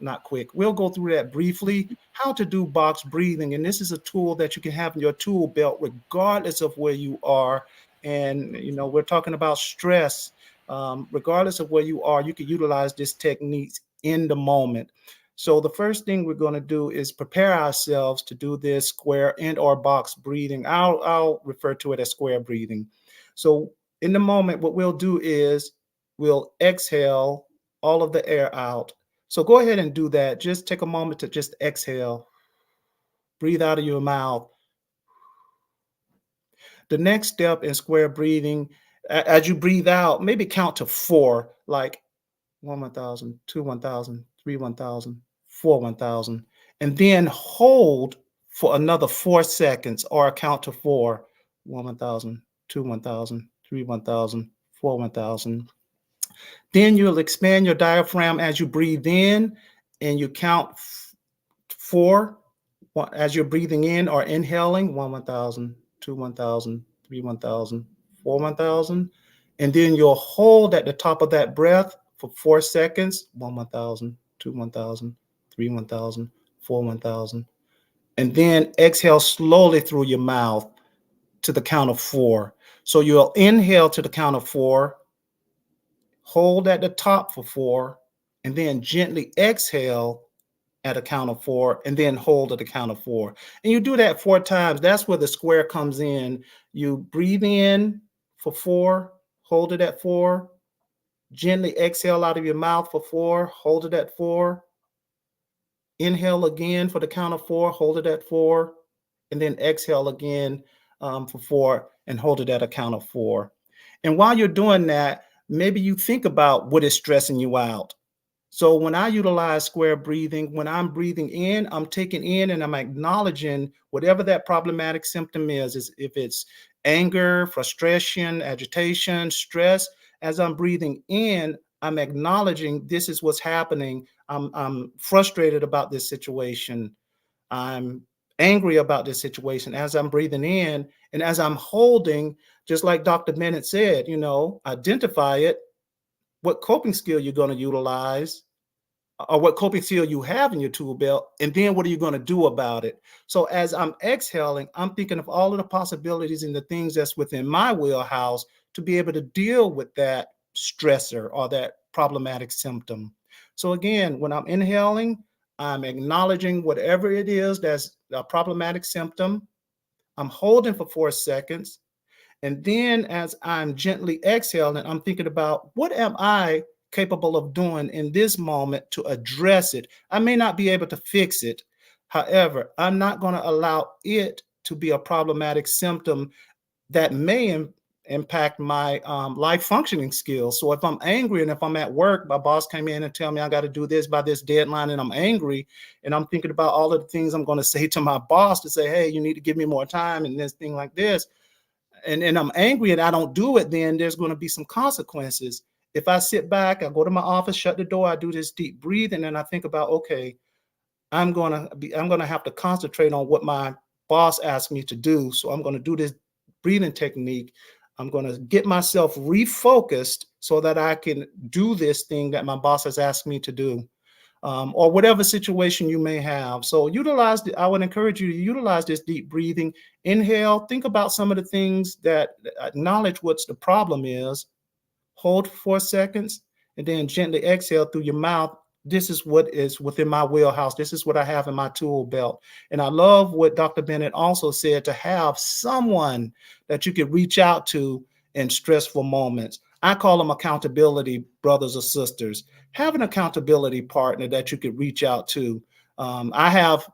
not quick. We'll go through that briefly, how to do box breathing. And this is a tool that you can have in your tool belt, regardless of where you are. And, we're talking about stress. Regardless of where you are, you can utilize this technique in the moment. So the first thing we're going to do is prepare ourselves to do this square and or box breathing. I'll refer to it as square breathing. So in the moment, what we'll do is we'll exhale all of the air out. So go ahead and do that. Just take a moment to just exhale. Breathe out of your mouth. The next step in square breathing, as you breathe out, maybe count to 4, like 1, 1,000, 2, 1,000, 3, 1,000, 4, 1,000, and then hold for another 4 seconds, or count to 4, 1, 1,000, 2, 1,000, 3, 1,000, 4, 1,000. Then you'll expand your diaphragm as you breathe in, and you count 4 as you're breathing in or inhaling, 1, 1,000, 2, 1,000, 3, 1,000, 4, 1,000. And then you'll hold at the top of that breath for 4 seconds, 1, 1,000, 2, 1,000, 3, 1,000, 4, 1,000. And then exhale slowly through your mouth to the count of 4. So you'll inhale to the count of 4, hold at the top for 4, and then gently exhale at a count of 4, and then hold at a count of 4. And you do that 4 times. That's where the square comes in. You breathe in for 4, hold it at 4, gently exhale out of your mouth for 4, hold it at 4, inhale again for the count of 4, hold it at 4, and then exhale again for 4 and hold it at a count of 4. And while you're doing that, maybe you think about what is stressing you out. So when I utilize square breathing, when I'm breathing in, I'm taking in and I'm acknowledging whatever that problematic symptom is if it's anger, frustration, agitation, stress. As I'm breathing in, I'm acknowledging this is what's happening. I'm frustrated about this situation. I'm angry about this situation as I'm breathing in, and as I'm holding, just like Dr. Bennett said, identify it, what coping skill you're going to utilize, or what coping skill you have in your tool belt, and then what are you going to do about it? So as I'm exhaling, I'm thinking of all of the possibilities and the things that's within my wheelhouse to be able to deal with that stressor or that problematic symptom. So again, when I'm inhaling, I'm acknowledging whatever it is that's a problematic symptom. I'm holding for 4 seconds. And then as I'm gently exhaling, I'm thinking about what am I capable of doing in this moment to address it. I may not be able to fix it. However, I'm not going to allow it to be a problematic symptom that may impact my life functioning skills. So if I'm angry and if I'm at work, my boss came in and tell me I got to do this by this deadline, and I'm angry, and I'm thinking about all of the things I'm going to say to my boss to say, hey, you need to give me more time and this thing like this, and I'm angry and I don't do it, then there's going to be some consequences. If I sit back, I go to my office, shut the door, I do this deep breathing, and I think about, okay, I'm gonna have to concentrate on what my boss asked me to do. So I'm gonna do this breathing technique. I'm gonna get myself refocused so that I can do this thing that my boss has asked me to do. Or whatever situation you may have. So I would encourage you to utilize this deep breathing. Inhale, think about some of the things that acknowledge what's the problem is, hold for 4 seconds, and then gently exhale through your mouth. This is what is within my wheelhouse. This is what I have in my tool belt. And I love what Dr. Bennett also said, to have someone that you could reach out to in stressful moments. I call them accountability brothers or sisters. Have an accountability partner that you could reach out to. I have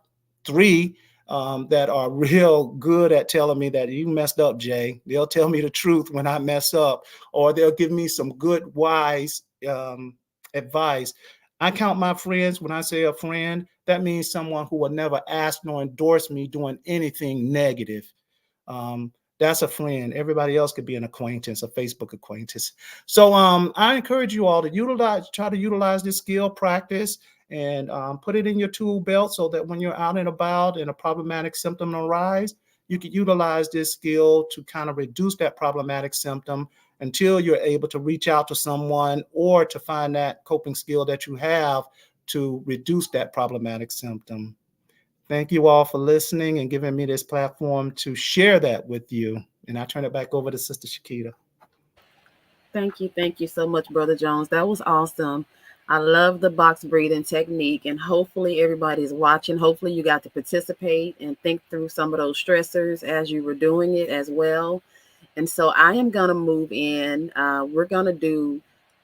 3 that are real good at telling me that you messed up, Jay. They'll tell me the truth when I mess up, or they'll give me some good, wise advice. I count my friends. When I say a friend, that means someone who will never ask nor endorse me doing anything negative. That's a friend. Everybody else could be an acquaintance, a Facebook acquaintance. So I encourage you all to try to utilize this skill, practice, and put it in your tool belt so that when you're out and about and a problematic symptom arise, you can utilize this skill to kind of reduce that problematic symptom until you're able to reach out to someone or to find that coping skill that you have to reduce that problematic symptom. Thank you all for listening and giving me this platform to share that with you. And I turn it back over to Sister Shakita. Thank you so much, Brother Jones. That was awesome. I love the box breathing technique, and hopefully everybody's watching. Hopefully you got to participate and think through some of those stressors as you were doing it as well. And so I am going to move in. We're going to do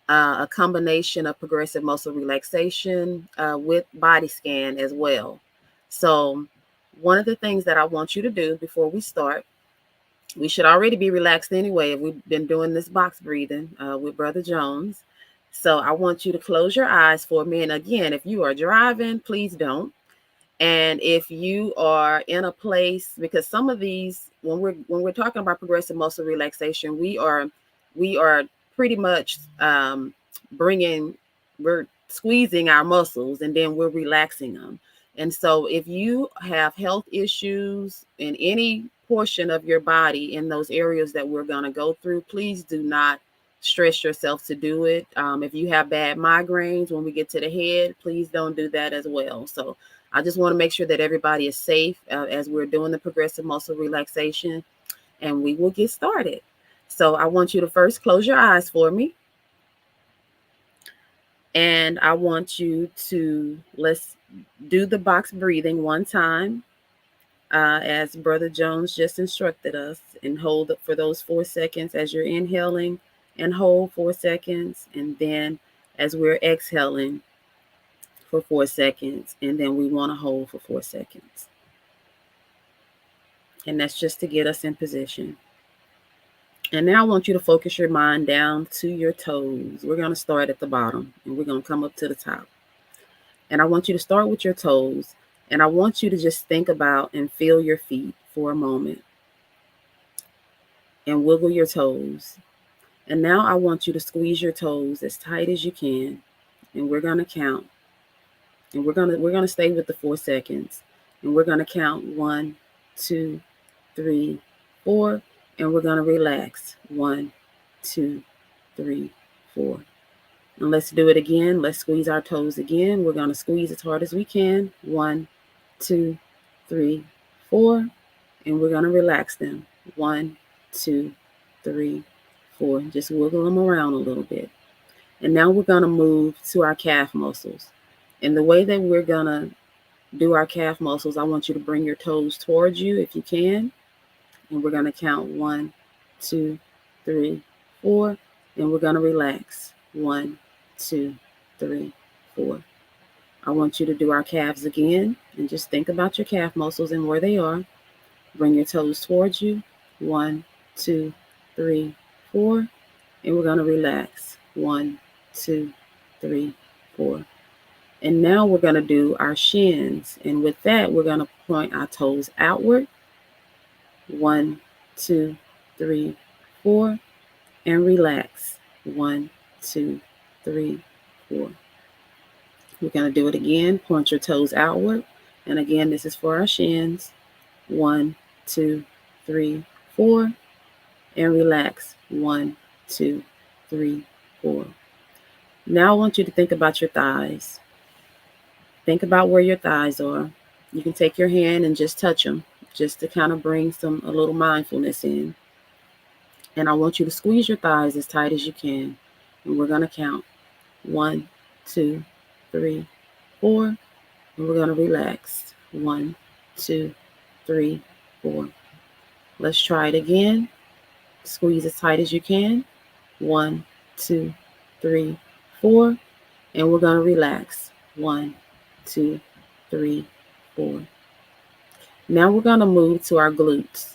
a combination of progressive muscle relaxation with body scan as well. So one of the things that I want you to do before we start We should already be relaxed anyway if we've been doing this box breathing with Brother Jones. So I want you to close your eyes for me. And again, if you are driving, please don't. And if you are in a place, because some of these, when we're talking about progressive muscle relaxation, we are pretty much bringing, we're squeezing our muscles and then we're relaxing them. And so if you have health issues in any portion of your body in those areas that we're going to go through, please do not stress yourself to do it. If you have bad migraines when we get to the head, please don't do that as well. So I just want to make sure that everybody is safe as we're doing the progressive muscle relaxation, and we will get started. So I want you to first close your eyes for me. And I want you to, let's do the box breathing one time, as Brother Jones just instructed us, and hold it for those 4 seconds as you're inhaling, and hold 4 seconds. And then as we're exhaling for 4 seconds, and then we want to hold for 4 seconds. And that's just to get us in position. And now I want you to focus your mind down to your toes. We're going to start at the bottom and we're going to come up to the top. And I want you to start with your toes. And I want you to just think about and feel your feet for a moment and wiggle your toes. And now I want you to squeeze your toes as tight as you can. And we're going to count. And we're going to stay with the 4 seconds. And we're going to count 1, 2, 3, 4. And we're going to relax. 1, 2, 3, 4. And let's do it again. Let's squeeze our toes again. We're going to squeeze as hard as we can. 1, 2, 3, 4. And we're going to relax them. 1, 2, 3, 4. Just wiggle them around a little bit. And now we're going to move to our calf muscles. And the way that we're going to do our calf muscles, I want you to bring your toes towards you if you can. And we're going to count 1, 2, 3, 4. And we're going to relax. 1, 2, 3, 4. I want you to do our calves again. And just think about your calf muscles and where they are. Bring your toes towards you. 1, 2, 3, 4. And we're going to relax. 1, 2, 3, 4. And now we're going to do our shins. And with that, we're going to point our toes outward. 1, 2, 3, 4. And relax. 1, 2, 3, 4. We're going to do it again. Point your toes outward. And again, this is for our shins. 1, 2, 3, 4. And relax. 1, 2, 3, 4. Now I want you to think about your thighs. Think about where your thighs are. You can take your hand and just touch them, just to kind of bring a little mindfulness in. And I want you to squeeze your thighs as tight as you can. And we're going to count 1, 2, 3, 4. And we're going to relax. 1, 2, 3, 4. Let's try it again. Squeeze as tight as you can. 1, 2, 3, 4. And we're going to relax. 1, 2, 3, 4. Now we're going to move to our glutes.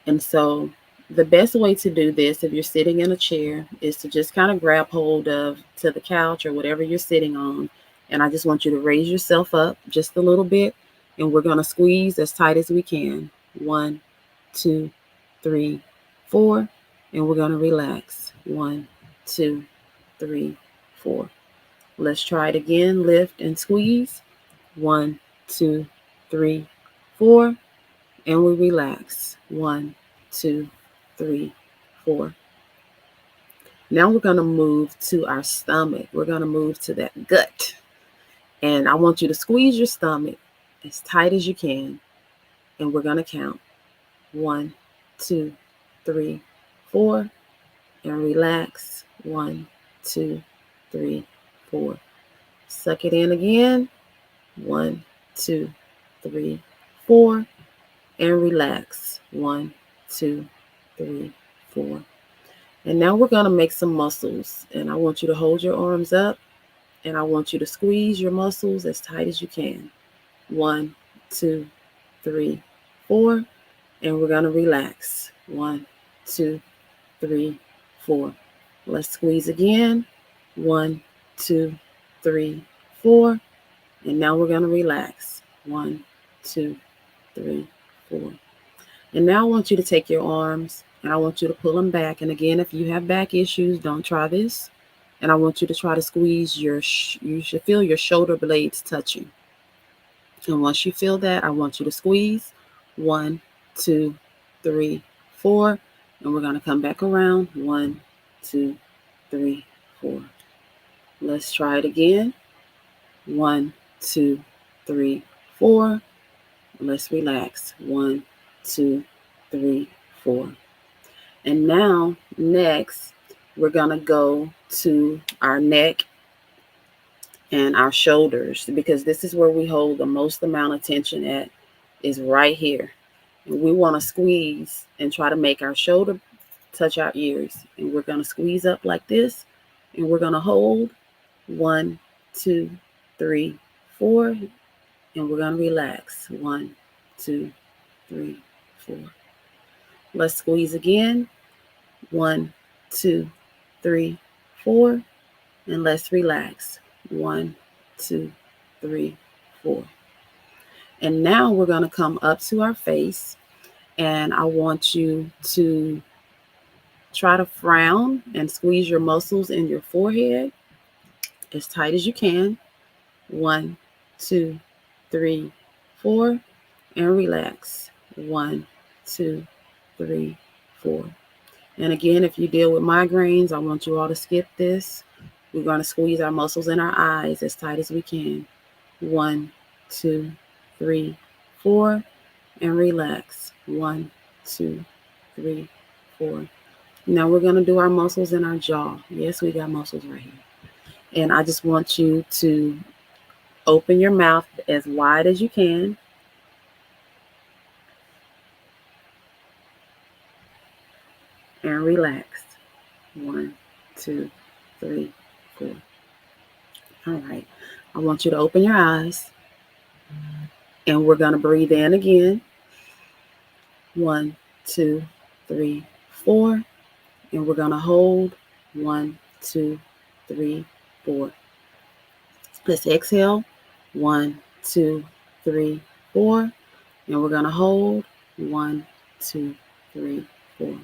And so the best way to do this, if you're sitting in a chair, is to just kind of grab hold of to the couch or whatever you're sitting on. And I just want you to raise yourself up just a little bit. And we're going to squeeze as tight as we can. 1, 2, 3, 4. And we're going to relax. 1, 2, 3, 4. Let's try it again. Lift and squeeze. 1, 2, 3, 4. And we relax. 1, 2, 3, 4. Now we're going to move to our stomach. We're going to move to that gut. And I want you to squeeze your stomach as tight as you can. And we're going to count 1, 2, 3, 4. And relax. 1, 2, 3, 4. Suck it in again. 1, 2, 3, 4. And relax. 1, 2, 3, 4. And now we're going to make some muscles. And I want you to hold your arms up. And I want you to squeeze your muscles as tight as you can. 1, 2, 3, 4. And we're going to relax. 1, 2, 3, 4. Let's squeeze again. 1, 2, 3, 4. And now we're going to relax. 1, 2, 3, 4. And now I want you to take your arms and I want you to pull them back. And again, if you have back issues, don't try this. And I want you to try to squeeze you should feel your shoulder blades touching. And once you feel that, I want you to squeeze. 1, 2, 3, 4. And we're going to come back around. 1, 2, 3, 4. Let's try it again. 1, 2, 3, 4. Let's relax. 1, 2, 3, 4. And now, next, we're going to go to our neck and our shoulders because this is where we hold the most amount of tension at, is right here. And we want to squeeze and try to make our shoulder touch our ears. And we're going to squeeze up like this. And we're going to hold 1, 2, 3, 4. And we're going to relax. 1, 2, 3, 4. Let's squeeze again. 1, 2, 3, 4. And let's relax. 1, 2, 3, 4. And now we're going to come up to our face. And I want you to try to frown and squeeze your muscles in your forehead as tight as you can. 1, 2, 3, 4. And relax. 1, 2, 3, 4. And again, if you deal with migraines, I want you all to skip this. We're going to squeeze our muscles in our eyes as tight as we can. 1, 2, 3, 4. And relax. 1, 2, 3, 4. Now we're going to do our muscles in our jaw. Yes, we got muscles right here. And I just want you to open your mouth as wide as you can. And relax. 1, 2, 3, 4. All right. I want you to open your eyes. And we're going to breathe in again. 1, 2, 3, 4. And we're going to hold. 1, 2, 3, 4. Let's exhale. 1, 2, 3, 4. And we're going to hold. 1, 2, 3, 4.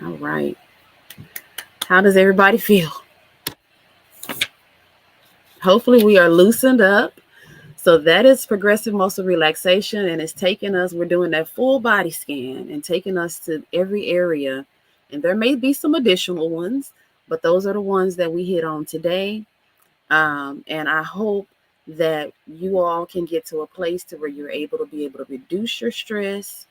All right. How does everybody feel? Hopefully we are loosened up. So that is progressive muscle relaxation, and it's taking us, we're doing that full body scan and taking us to every area. And there may be some additional ones, but those are the ones that we hit on today. And I hope that you all can get to a place to where you're able to reduce your stress.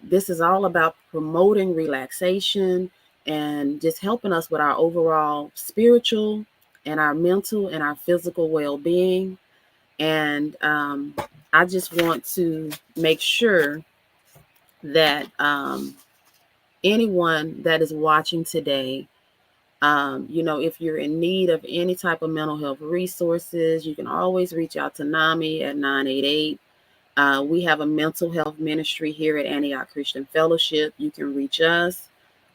This is all about promoting relaxation and just helping us with our overall spiritual and our mental and our physical well-being. And I just want to make sure that anyone that is watching today, if you're in need of any type of mental health resources, you can always reach out to NAMI at 988. We have a mental health ministry here at Antioch Christian Fellowship. You can reach us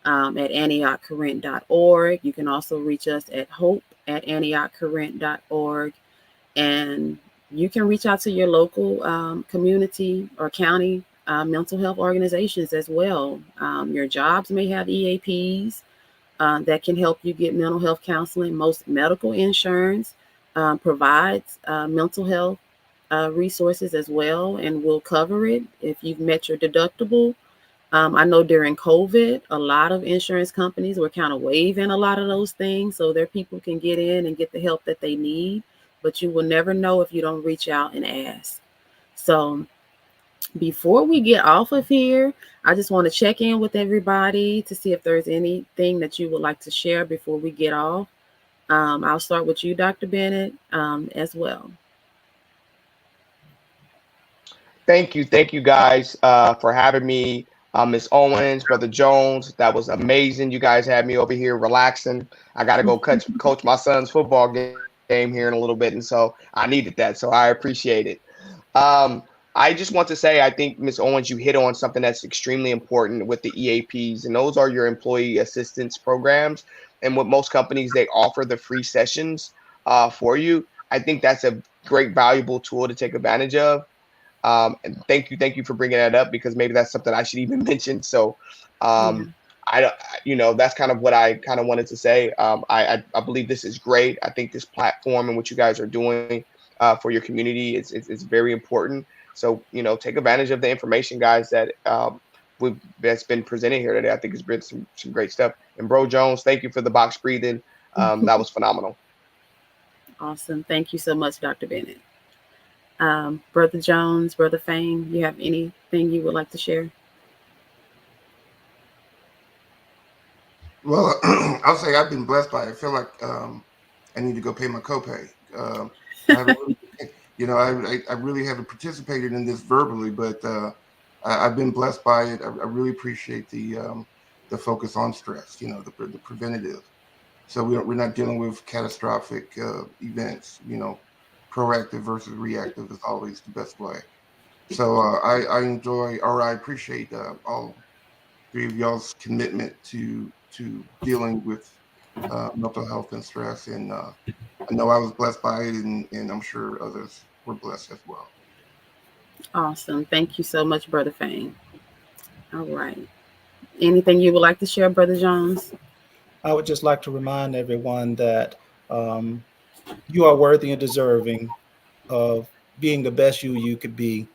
at antiochcurrent.org. You can also reach us at hope at antiochcurrent.org. And you can reach out to your local community or county mental health organizations as well. Your jobs may have EAPs that can help you get mental health counseling. Most medical insurance provides mental health resources as well and will cover it if you've met your deductible. I know during COVID, a lot of insurance companies were kind of waiving a lot of those things so their people can get in and get the help that they need. But you will never know if you don't reach out and ask. So before we get off of here, I just want to check in with everybody to see if there's anything that you would like to share before we get off. I'll start with you, Dr. Bennett, as well. Thank you guys for having me. Miss Owens, Brother Jones, that was amazing. You guys had me over here relaxing. I got to go coach my son's football game here in a little bit, and so I needed that. So I appreciate it. Um, I I just want to say, I think, Ms. Owens, you hit on something that's extremely important with the EAPs, and those are your employee assistance programs. And with most companies, they offer the free sessions for you. I think that's a great, valuable tool to take advantage of. And thank you for bringing that up, because maybe that's something I should even mention. So, Yeah. um, that's kind of what I kind of wanted to say. I believe this is great. I think this platform and what you guys are doing for your community is very important. So, take advantage of the information, guys, that's been presented here today. I think it's been some great stuff. And Bro Jones, thank you for the box breathing. That was phenomenal. Awesome. Thank you so much, Dr. Bennett. Brother Jones, Brother Fane, you have anything you would like to share? Well, I'll say I've been blessed by it. I feel like I need to go pay my copay. I haven't really, I really haven't participated in this verbally, but I've been blessed by it. I really appreciate the focus on stress. The preventative. So we're not dealing with catastrophic events. Proactive versus reactive is always the best way. So I enjoy, or I appreciate all three of y'all's commitment to dealing with mental health and stress. And I know I was blessed by it, and I'm sure others were blessed as well. Awesome. Thank you so much, Brother Fane. All right. Anything you would like to share, Brother Jones? I would just like to remind everyone that um, you are worthy and deserving of being the best you could be.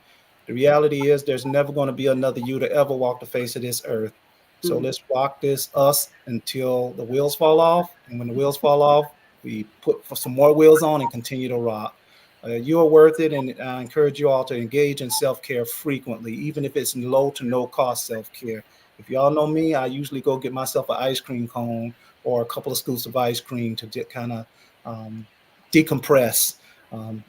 The reality is there's never going to be another you to ever walk the face of this earth. So Mm. let's rock this us until the wheels fall off. And when the wheels fall off, we put for some more wheels on and continue to rock. You are worth it, and I encourage you all to engage in self-care frequently, even if it's low to no cost self-care. If y'all know me, I usually go get myself an ice cream cone or a couple of scoops of ice cream to kind of decompress.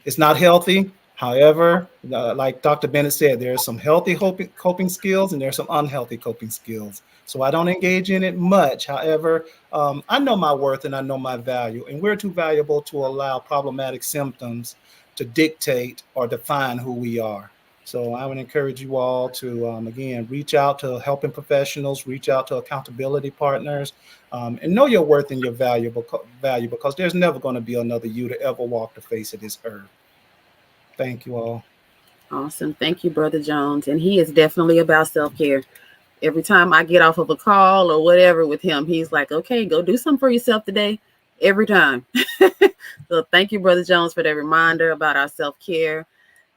It's not healthy. However, like Dr. Bennett said, there are some healthy coping skills and there are some unhealthy coping skills. So I don't engage in it much. However, I know my worth and I know my value, and we're too valuable to allow problematic symptoms to dictate or define who we are. So I would encourage you all to, again, reach out to helping professionals, reach out to accountability partners, and know your worth and your value, because there's never going to be another you to ever walk the face of this earth. Thank you all. Awesome. Thank you, Brother Jones. And he is definitely about self care. Every time I get off of a call or whatever with him, he's like, okay, go do something for yourself today. Every time. So thank you, Brother Jones, for that reminder about our self care.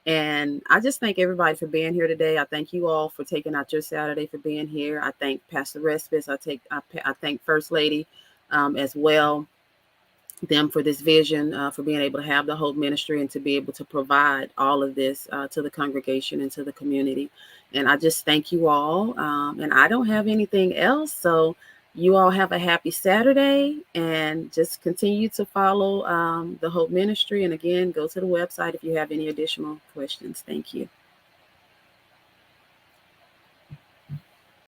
And I just thank everybody for being here today. I thank you all for taking out your Saturday for being here. I thank Pastor Respis. I thank First Lady as well, them for this vision, for being able to have the Hope Ministry and to be able to provide all of this to the congregation and to the community. And I just thank you all. And I don't have anything else. So you all have a happy Saturday and just continue to follow the Hope Ministry. And again, go to the website if you have any additional questions. Thank you.